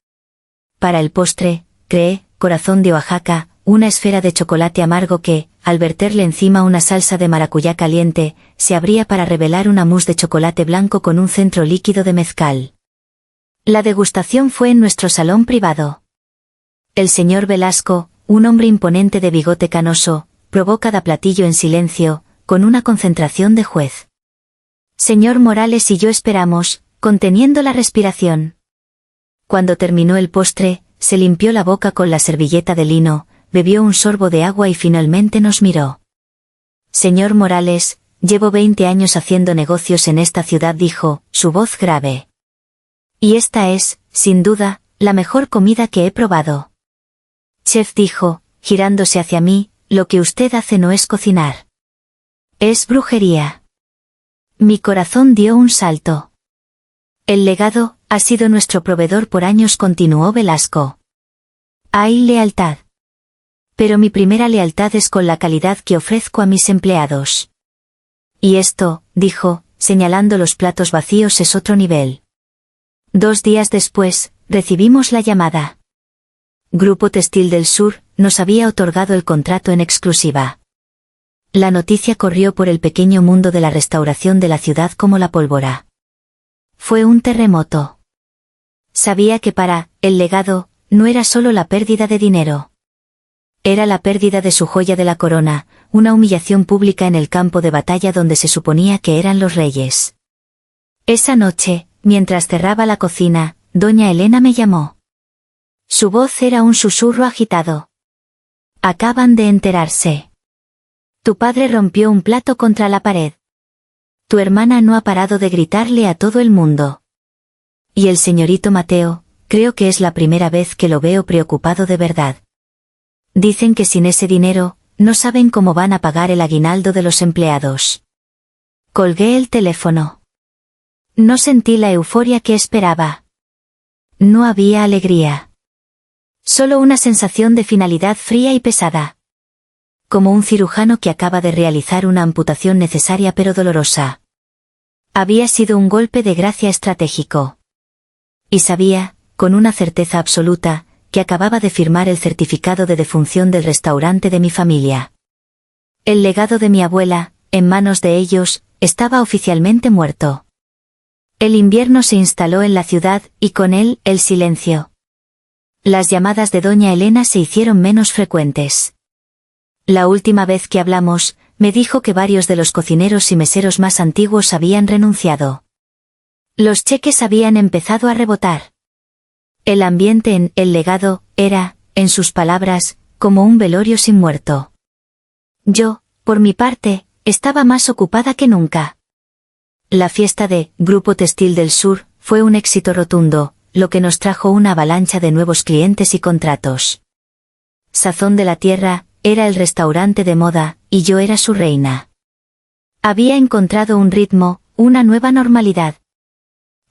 Para el postre, creé, corazón de Oaxaca, una esfera de chocolate amargo que, al verterle encima una salsa de maracuyá caliente, se abría para revelar una mousse de chocolate blanco con un centro líquido de mezcal. La degustación fue en nuestro salón privado. El señor Velasco, un hombre imponente de bigote canoso, probó cada platillo en silencio, con una concentración de juez. Señor Morales y yo esperamos, conteniendo la respiración. Cuando terminó el postre, se limpió la boca con la servilleta de lino, bebió un sorbo de agua y finalmente nos miró. Señor Morales, llevo 20 años haciendo negocios en esta ciudad, dijo, su voz grave. Y esta es, sin duda, la mejor comida que he probado. Chef, dijo, girándose hacia mí, lo que usted hace no es cocinar. Es brujería. Mi corazón dio un salto. El legado ha sido nuestro proveedor por años, continuó Velasco. Hay lealtad. Pero mi primera lealtad es con la calidad que ofrezco a mis empleados. Y esto, dijo, señalando los platos vacíos, es otro nivel. 2 días después, recibimos la llamada. Grupo Textil del Sur nos había otorgado el contrato en exclusiva. La noticia corrió por el pequeño mundo de la restauración de la ciudad como la pólvora. Fue un terremoto. Sabía que para el legado no era solo la pérdida de dinero. Era la pérdida de su joya de la corona, una humillación pública en el campo de batalla donde se suponía que eran los reyes. Esa noche, mientras cerraba la cocina, doña Elena me llamó. Su voz era un susurro agitado. Acaban de enterarse. Tu padre rompió un plato contra la pared. Tu hermana no ha parado de gritarle a todo el mundo. Y el señorito Mateo, creo que es la primera vez que lo veo preocupado de verdad. Dicen que sin ese dinero, no saben cómo van a pagar el aguinaldo de los empleados. Colgué el teléfono. No sentí la euforia que esperaba. No había alegría. Solo una sensación de finalidad fría y pesada. Como un cirujano que acaba de realizar una amputación necesaria pero dolorosa. Había sido un golpe de gracia estratégico. Y sabía, con una certeza absoluta, que acababa de firmar el certificado de defunción del restaurante de mi familia. El legado de mi abuela, en manos de ellos, estaba oficialmente muerto. El invierno se instaló en la ciudad, y con él, el silencio. Las llamadas de doña Elena se hicieron menos frecuentes. La última vez que hablamos, me dijo que varios de los cocineros y meseros más antiguos habían renunciado. Los cheques habían empezado a rebotar. El ambiente en el legado era, en sus palabras, como un velorio sin muerto. Yo, por mi parte, estaba más ocupada que nunca. La fiesta de Grupo Textil del Sur fue un éxito rotundo, lo que nos trajo una avalancha de nuevos clientes y contratos. Sazón de la Tierra era el restaurante de moda, y yo era su reina. Había encontrado un ritmo, una nueva normalidad.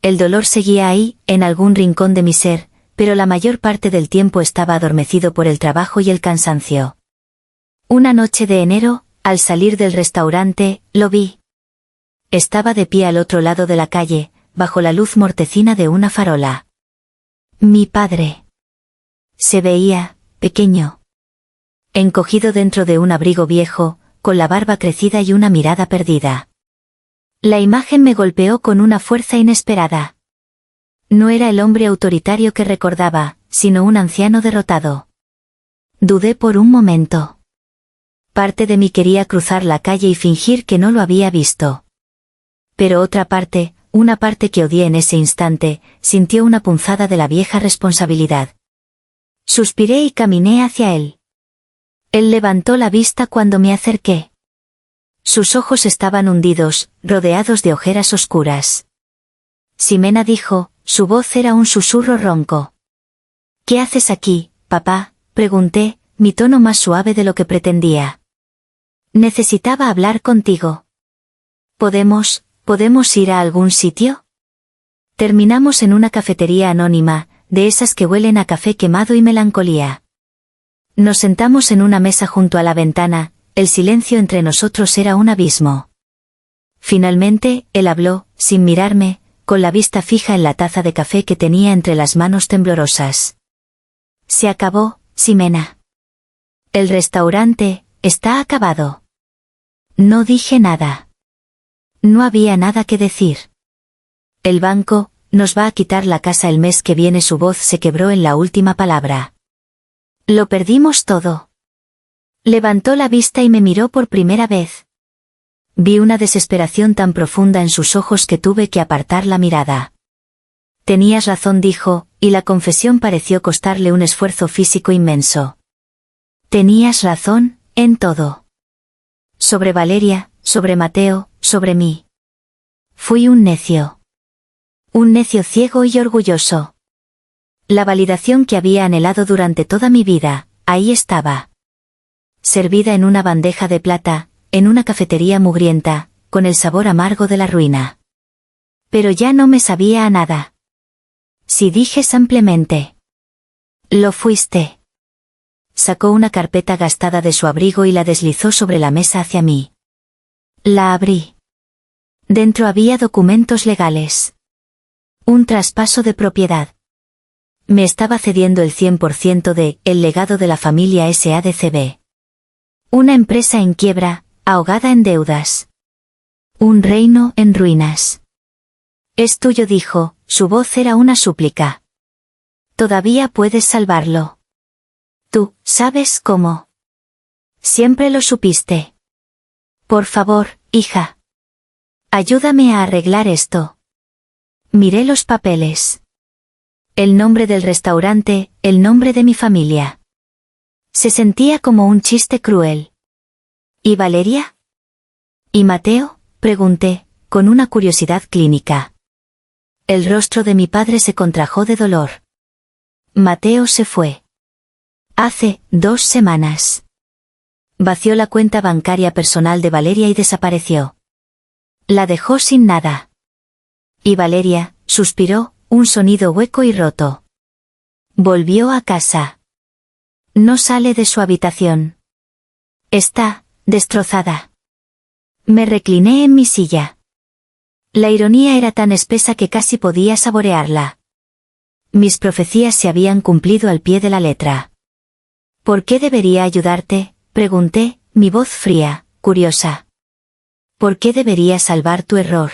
El dolor seguía ahí, en algún rincón de mi ser, pero la mayor parte del tiempo estaba adormecido por el trabajo y el cansancio. Una noche de enero, al salir del restaurante, lo vi. Estaba de pie al otro lado de la calle, bajo la luz mortecina de una farola. Mi padre. Se veía, pequeño. Encogido dentro de un abrigo viejo, con la barba crecida y una mirada perdida. La imagen me golpeó con una fuerza inesperada. No era el hombre autoritario que recordaba, sino un anciano derrotado. Dudé por un momento. Parte de mí quería cruzar la calle y fingir que no lo había visto. Pero otra parte, una parte que odié en ese instante, sintió una punzada de la vieja responsabilidad. Suspiré y caminé hacia él. Él levantó la vista cuando me acerqué. Sus ojos estaban hundidos, rodeados de ojeras oscuras. Ximena dijo, su voz era un susurro ronco. ¿Qué haces aquí, papá?, pregunté, mi tono más suave de lo que pretendía. Necesitaba hablar contigo. ¿Podemos ir a algún sitio? Terminamos en una cafetería anónima, de esas que huelen a café quemado y melancolía. Nos sentamos en una mesa junto a la ventana, el silencio entre nosotros era un abismo. Finalmente, él habló, sin mirarme, con la vista fija en la taza de café que tenía entre las manos temblorosas. Se acabó, Ximena. El restaurante está acabado. No dije nada. No había nada que decir. El banco nos va a quitar la casa el mes que viene. Su voz se quebró en la última palabra. Lo perdimos todo. Levantó la vista y me miró por primera vez. Vi una desesperación tan profunda en sus ojos que tuve que apartar la mirada. Tenías razón, dijo, y la confesión pareció costarle un esfuerzo físico inmenso. Tenías razón, en todo. Sobre Valeria, sobre Mateo, sobre mí. Fui un necio. Un necio ciego y orgulloso. La validación que había anhelado durante toda mi vida, ahí estaba. Servida en una bandeja de plata, en una cafetería mugrienta, con el sabor amargo de la ruina. Pero ya no me sabía a nada. Si dije simplemente. Lo fuiste. Sacó una carpeta gastada de su abrigo y la deslizó sobre la mesa hacia mí. La abrí. Dentro había documentos legales. Un traspaso de propiedad. Me estaba cediendo el 100% de El legado de la familia SADCB. Una empresa en quiebra, ahogada en deudas. Un reino en ruinas. Es tuyo, dijo, su voz era una súplica. Todavía puedes salvarlo. Tú, ¿sabes cómo? Siempre lo supiste. Por favor, hija. Ayúdame a arreglar esto. Miré los papeles. El nombre del restaurante, el nombre de mi familia. Se sentía como un chiste cruel. ¿Y Valeria? ¿Y Mateo?, pregunté, con una curiosidad clínica. El rostro de mi padre se contrajo de dolor. Mateo se fue. Hace 2 semanas. Vació la cuenta bancaria personal de Valeria y desapareció. La dejó sin nada. Y Valeria, suspiró, un sonido hueco y roto. Volvió a casa. No sale de su habitación. Está destrozada. Me recliné en mi silla. La ironía era tan espesa que casi podía saborearla. Mis profecías se habían cumplido al pie de la letra. ¿Por qué debería ayudarte?, pregunté, mi voz fría, curiosa. ¿Por qué debería salvar tu error?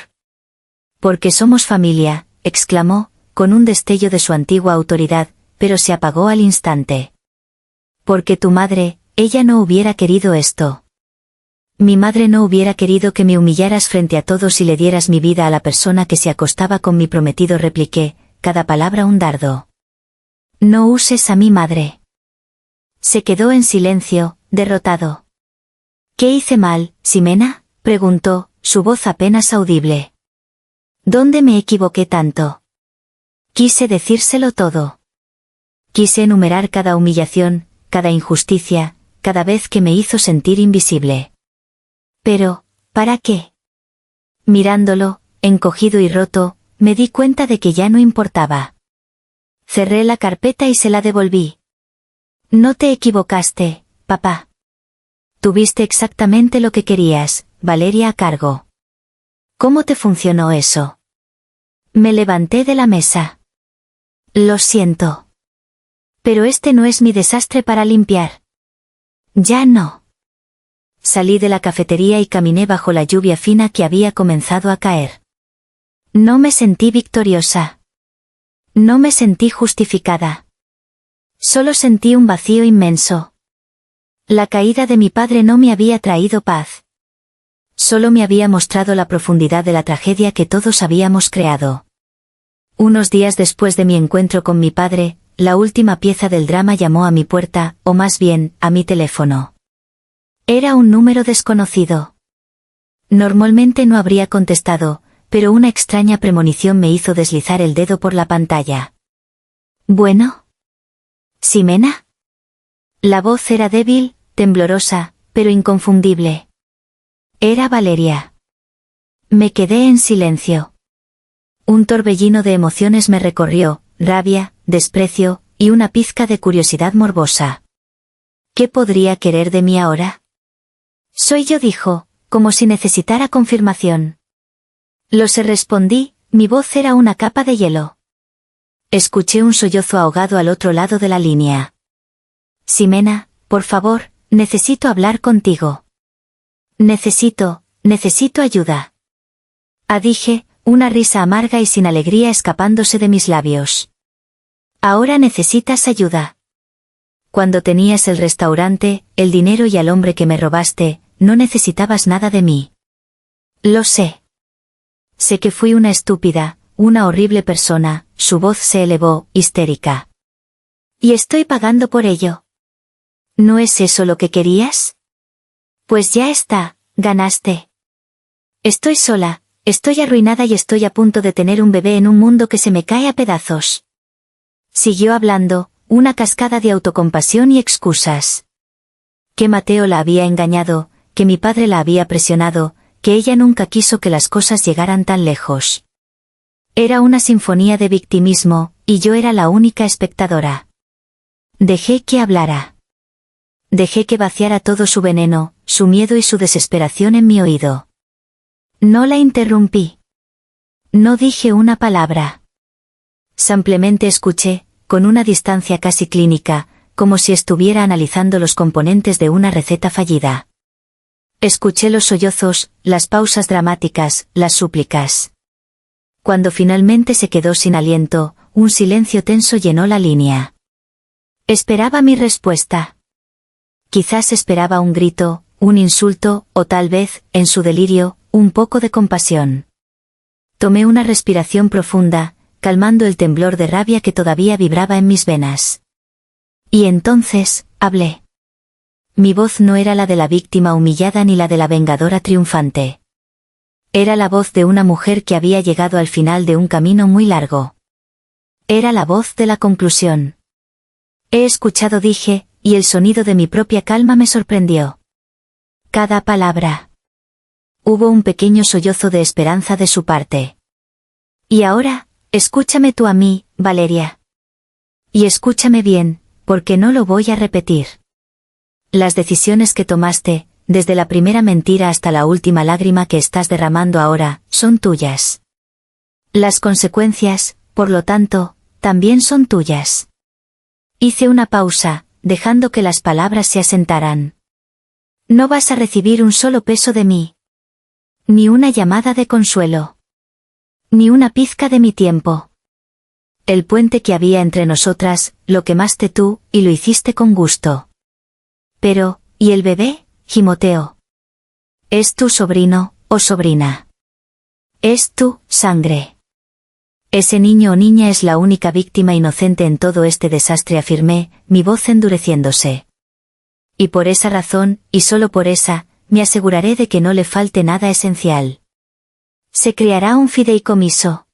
Porque somos familia, exclamó, con un destello de su antigua autoridad, pero se apagó al instante. Porque tu madre, ella no hubiera querido esto. Mi madre no hubiera querido que me humillaras frente a todos y le dieras mi vida a la persona que se acostaba con mi prometido, repliqué, cada palabra un dardo. No uses a mi madre. Se quedó en silencio, derrotado. ¿Qué hice mal, Ximena?, preguntó, su voz apenas audible. ¿Dónde me equivoqué tanto? Quise decírselo todo. Quise enumerar cada humillación, cada injusticia, cada vez que me hizo sentir invisible. Pero, ¿para qué? Mirándolo, encogido y roto, me di cuenta de que ya no importaba. Cerré la carpeta y se la devolví. No te equivocaste, papá. Tuviste exactamente lo que querías, Valeria a cargo. ¿Cómo te funcionó eso? Me levanté de la mesa. Lo siento. Pero este no es mi desastre para limpiar. Ya no. Salí de la cafetería y caminé bajo la lluvia fina que había comenzado a caer. No me sentí victoriosa. No me sentí justificada. Solo sentí un vacío inmenso. La caída de mi padre no me había traído paz. Solo me había mostrado la profundidad de la tragedia que todos habíamos creado. Unos días después de mi encuentro con mi padre, la última pieza del drama llamó a mi puerta, o más bien, a mi teléfono. Era un número desconocido. Normalmente no habría contestado, pero una extraña premonición me hizo deslizar el dedo por la pantalla. ¿Bueno? ¿Ximena? La voz era débil, temblorosa, pero inconfundible. Era Valeria. Me quedé en silencio. Un torbellino de emociones me recorrió, rabia, desprecio, y una pizca de curiosidad morbosa. ¿Qué podría querer de mí ahora? Soy yo, dijo, como si necesitara confirmación. Lo sé, respondí, mi voz era una capa de hielo. Escuché un sollozo ahogado al otro lado de la línea. Ximena, por favor, necesito hablar contigo. Necesito ayuda. Dije, una risa amarga y sin alegría escapándose de mis labios. Ahora necesitas ayuda. Cuando tenías el restaurante, el dinero y al hombre que me robaste, no necesitabas nada de mí. Lo sé. Sé que fui una estúpida, una horrible persona. Su voz se elevó, histérica. Y estoy pagando por ello. ¿No es eso lo que querías? Pues ya está, ganaste. Estoy sola, estoy arruinada y estoy a punto de tener un bebé en un mundo que se me cae a pedazos. Siguió hablando, una cascada de autocompasión y excusas. Que Mateo la había engañado, que mi padre la había presionado, que ella nunca quiso que las cosas llegaran tan lejos. Era una sinfonía de victimismo, y yo era la única espectadora. Dejé que hablara. Dejé que vaciara todo su veneno, su miedo y su desesperación en mi oído. No la interrumpí. No dije una palabra. Simplemente escuché, con una distancia casi clínica, como si estuviera analizando los componentes de una receta fallida. Escuché los sollozos, las pausas dramáticas, las súplicas. Cuando finalmente se quedó sin aliento, un silencio tenso llenó la línea. Esperaba mi respuesta. Quizás esperaba un grito, un insulto, o tal vez, en su delirio, un poco de compasión. Tomé una respiración profunda, calmando el temblor de rabia que todavía vibraba en mis venas. Y entonces, hablé. Mi voz no era la de la víctima humillada ni la de la vengadora triunfante. Era la voz de una mujer que había llegado al final de un camino muy largo. Era la voz de la conclusión. He escuchado, dije, y el sonido de mi propia calma me sorprendió. Cada palabra. Hubo un pequeño sollozo de esperanza de su parte. Y ahora, escúchame tú a mí, Valeria. Y escúchame bien, porque no lo voy a repetir. Las decisiones que tomaste, desde la primera mentira hasta la última lágrima que estás derramando ahora, son tuyas. Las consecuencias, por lo tanto, también son tuyas. Hice una pausa, dejando que las palabras se asentaran. No vas a recibir un solo peso de mí. Ni una llamada de consuelo. Ni una pizca de mi tiempo. El puente que había entre nosotras, lo quemaste tú, y lo hiciste con gusto. Pero, ¿y el bebé? Gimoteó. Es tu sobrino, o sobrina. Es tu sangre. Ese niño o niña es la única víctima inocente en todo este desastre, afirmé, mi voz endureciéndose. Y por esa razón, y solo por esa, me aseguraré de que no le falte nada esencial. Se creará un fideicomiso.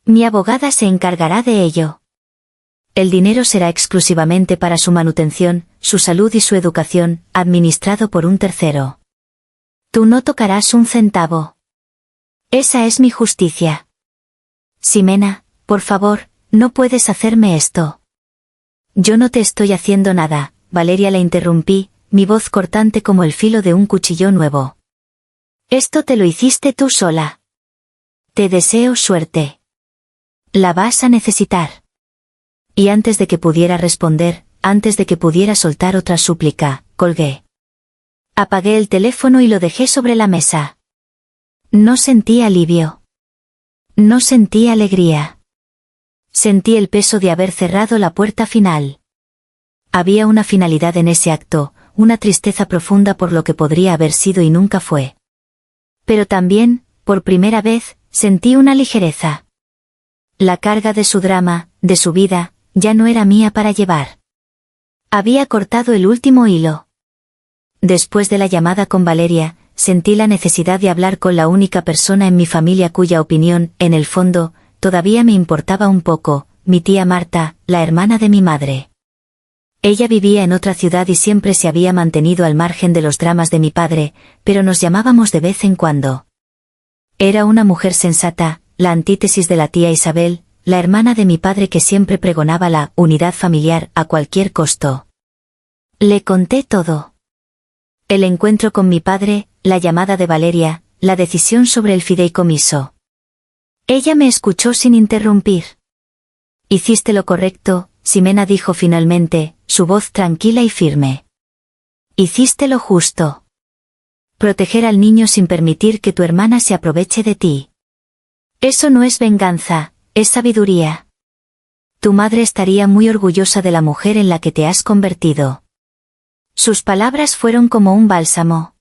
Mi abogada se encargará de ello. El dinero será exclusivamente para su manutención, su salud y su educación, administrado por un tercero. Tú no tocarás un centavo. Esa es mi justicia. Ximena, por favor, no puedes hacerme esto. Yo no te estoy haciendo nada, Valeria, la interrumpí, mi voz cortante como el filo de un cuchillo nuevo. Esto te lo hiciste tú sola. Te deseo suerte. La vas a necesitar. Y antes de que pudiera responder, antes de que pudiera soltar otra súplica, colgué. Apagué el teléfono y lo dejé sobre la mesa. No sentí alivio. No sentí alegría. Sentí el peso de haber cerrado la puerta final. Había una finalidad en ese acto, una tristeza profunda por lo que podría haber sido y nunca fue. Pero también, por primera vez, sentí una ligereza. La carga de su drama, de su vida, ya no era mía para llevar. Había cortado el último hilo. Después de la llamada con Valeria, sentí la necesidad de hablar con la única persona en mi familia cuya opinión, en el fondo, todavía me importaba un poco, mi tía Marta, la hermana de mi madre. Ella vivía en otra ciudad y siempre se había mantenido al margen de los dramas de mi padre, pero nos llamábamos de vez en cuando. Era una mujer sensata, la antítesis de la tía Isabel, la hermana de mi padre que siempre pregonaba la unidad familiar a cualquier costo. Le conté todo. El encuentro con mi padre, la llamada de Valeria, la decisión sobre el fideicomiso. Ella me escuchó sin interrumpir. Hiciste lo correcto, Ximena dijo finalmente, su voz tranquila y firme. Hiciste lo justo. Proteger al niño sin permitir que tu hermana se aproveche de ti. Eso no es venganza, es sabiduría. Tu madre estaría muy orgullosa de la mujer en la que te has convertido. Sus palabras fueron como un bálsamo.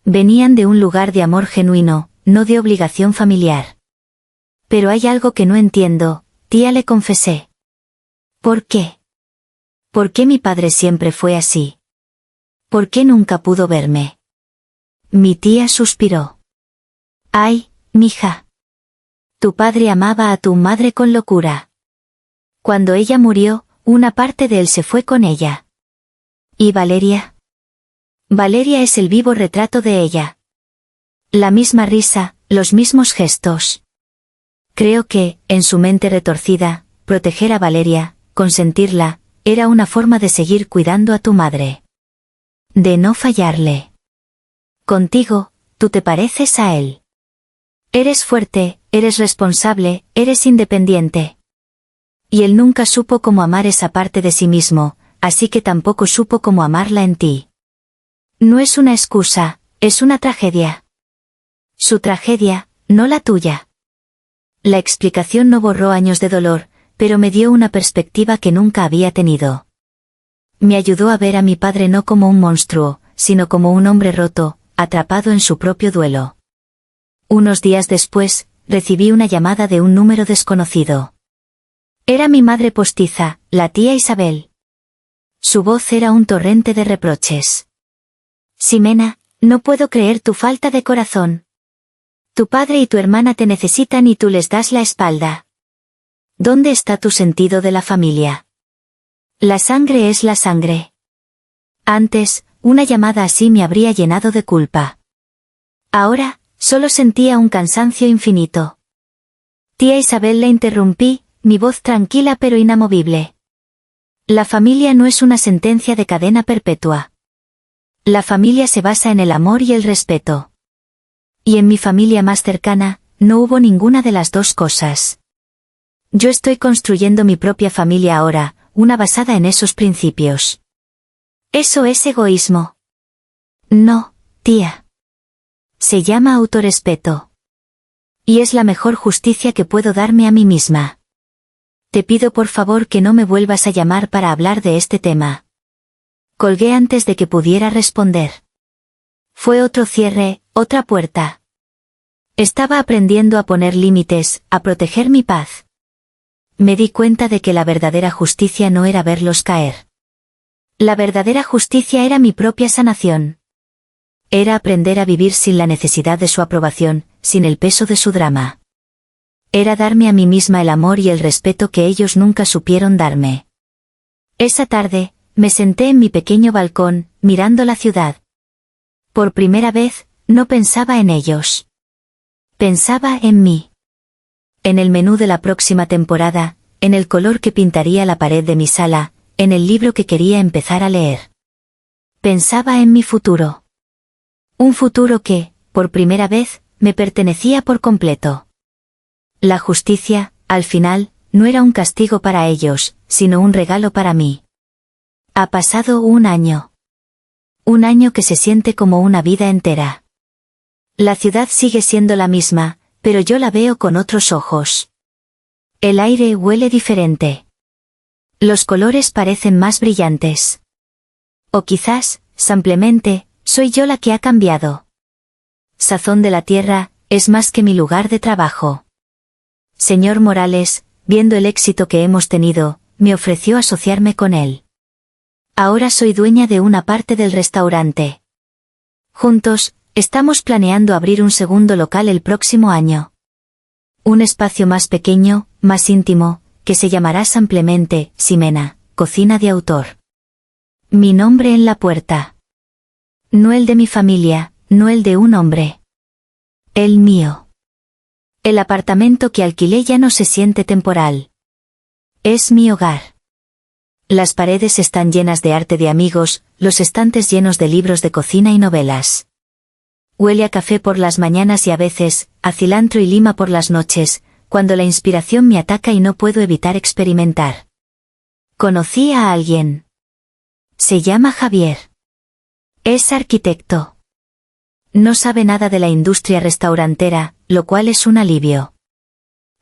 Venían de un lugar de amor genuino, no de obligación familiar. Pero hay algo que no entiendo, tía, le confesé. ¿Por qué? ¿Por qué mi padre siempre fue así? ¿Por qué nunca pudo verme? Mi tía suspiró. Ay, mija. Tu padre amaba a tu madre con locura. Cuando ella murió, una parte de él se fue con ella. ¿Y Valeria? Valeria es el vivo retrato de ella. La misma risa, los mismos gestos. Creo que, en su mente retorcida, proteger a Valeria, consentirla, era una forma de seguir cuidando a tu madre. De no fallarle. Contigo, tú te pareces a él. Eres fuerte, eres responsable, eres independiente. Y él nunca supo cómo amar esa parte de sí mismo, así que tampoco supo cómo amarla en ti. No es una excusa, es una tragedia. Su tragedia, no la tuya. La explicación no borró años de dolor, pero me dio una perspectiva que nunca había tenido. Me ayudó a ver a mi padre no como un monstruo, sino como un hombre roto, atrapado en su propio duelo. Unos días después, recibí una llamada de un número desconocido. Era mi madre postiza, la tía Isabel. Su voz era un torrente de reproches. Ximena, no puedo creer tu falta de corazón. Tu padre y tu hermana te necesitan y tú les das la espalda. ¿Dónde está tu sentido de la familia? La sangre es la sangre. Antes, una llamada así me habría llenado de culpa. Ahora, solo sentía un cansancio infinito. Tía Isabel, le interrumpí, mi voz tranquila pero inamovible. La familia no es una sentencia de cadena perpetua. La familia se basa en el amor y el respeto. Y en mi familia más cercana, no hubo ninguna de las dos cosas. Yo estoy construyendo mi propia familia ahora, una basada en esos principios. ¿Eso es egoísmo? No, tía. Se llama autorrespeto. Y es la mejor justicia que puedo darme a mí misma. Te pido por favor que no me vuelvas a llamar para hablar de este tema. Colgué antes de que pudiera responder. Fue otro cierre, otra puerta. Estaba aprendiendo a poner límites, a proteger mi paz. Me di cuenta de que la verdadera justicia no era verlos caer. La verdadera justicia era mi propia sanación. Era aprender a vivir sin la necesidad de su aprobación, sin el peso de su drama. Era darme a mí misma el amor y el respeto que ellos nunca supieron darme. Esa tarde, me senté en mi pequeño balcón, mirando la ciudad. Por primera vez, no pensaba en ellos. Pensaba en mí. En el menú de la próxima temporada, en el color que pintaría la pared de mi sala, en el libro que quería empezar a leer. Pensaba en mi futuro. Un futuro que, por primera vez, me pertenecía por completo. La justicia, al final, no era un castigo para ellos, sino un regalo para mí. Ha pasado un año. Un año que se siente como una vida entera. La ciudad sigue siendo la misma, pero yo la veo con otros ojos. El aire huele diferente. Los colores parecen más brillantes. O quizás, simplemente, soy yo la que ha cambiado. Sazón de la Tierra, es más que mi lugar de trabajo. Señor Morales, viendo el éxito que hemos tenido, me ofreció asociarme con él. Ahora soy dueña de una parte del restaurante. Juntos, Estamos planeando abrir un segundo local el próximo año. Un espacio más pequeño, más íntimo, que se llamará simplemente Ximena, cocina de autor. Mi nombre en la puerta. No el de mi familia, no el de un hombre. El mío. El apartamento que alquilé ya no se siente temporal. Es mi hogar. Las paredes están llenas de arte de amigos, los estantes llenos de libros de cocina y novelas. Huele a café por las mañanas y a veces, a cilantro y lima por las noches, cuando la inspiración me ataca y no puedo evitar experimentar. Conocí a alguien. Se llama Javier. Es arquitecto. No sabe nada de la industria restaurantera, lo cual es un alivio.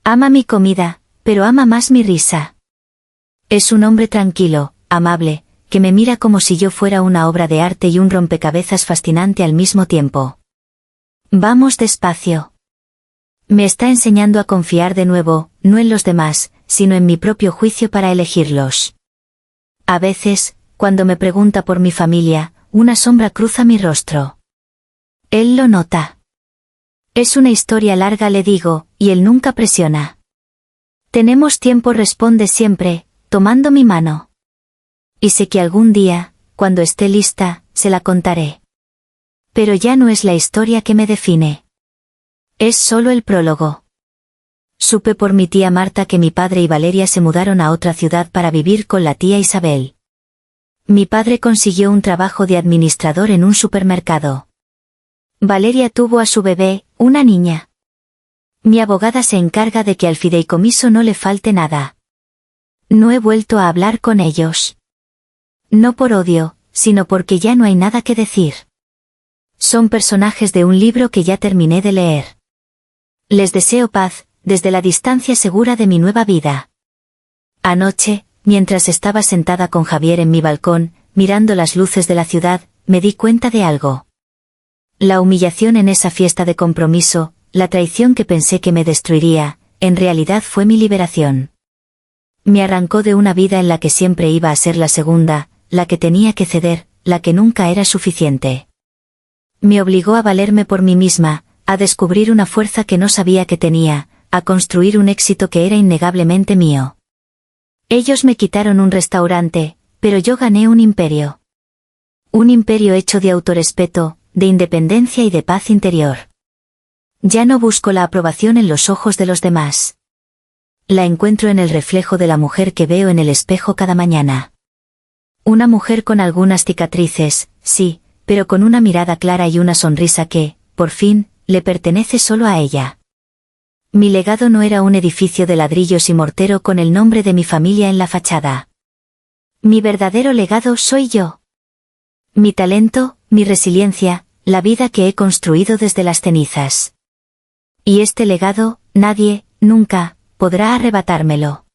Ama mi comida, pero ama más mi risa. Es un hombre tranquilo, amable, que me mira como si yo fuera una obra de arte y un rompecabezas fascinante al mismo tiempo. Vamos despacio. Me está enseñando a confiar de nuevo, no en los demás, sino en mi propio juicio para elegirlos. A veces, cuando me pregunta por mi familia, una sombra cruza mi rostro. Él lo nota. Es una historia larga, le digo, y él nunca presiona. Tenemos tiempo, responde siempre, tomando mi mano. Y sé que algún día, cuando esté lista, se la contaré. Pero ya no es la historia que me define. Es solo el prólogo. Supe por mi tía Marta que mi padre y Valeria se mudaron a otra ciudad para vivir con la tía Isabel. Mi padre consiguió un trabajo de administrador en un supermercado. Valeria tuvo a su bebé, una niña. Mi abogada se encarga de que al fideicomiso no le falte nada. No he vuelto a hablar con ellos. No por odio, sino porque ya no hay nada que decir. Son personajes de un libro que ya terminé de leer. Les deseo paz, desde la distancia segura de mi nueva vida. Anoche, mientras estaba sentada con Javier en mi balcón, mirando las luces de la ciudad, me di cuenta de algo. La humillación en esa fiesta de compromiso, la traición que pensé que me destruiría, en realidad fue mi liberación. Me arrancó de una vida en la que siempre iba a ser la segunda, la que tenía que ceder, la que nunca era suficiente. Me obligó a valerme por mí misma, a descubrir una fuerza que no sabía que tenía, a construir un éxito que era innegablemente mío. Ellos me quitaron un restaurante, pero yo gané un imperio. Un imperio hecho de autorrespeto, de independencia y de paz interior. Ya no busco la aprobación en los ojos de los demás. La encuentro en el reflejo de la mujer que veo en el espejo cada mañana. Una mujer con algunas cicatrices, sí, pero con una mirada clara y una sonrisa que, por fin, le pertenece solo a ella. Mi legado no era un edificio de ladrillos y mortero con el nombre de mi familia en la fachada. Mi verdadero legado soy yo. Mi talento, mi resiliencia, la vida que he construido desde las cenizas. Y este legado, nadie, nunca, podrá arrebatármelo.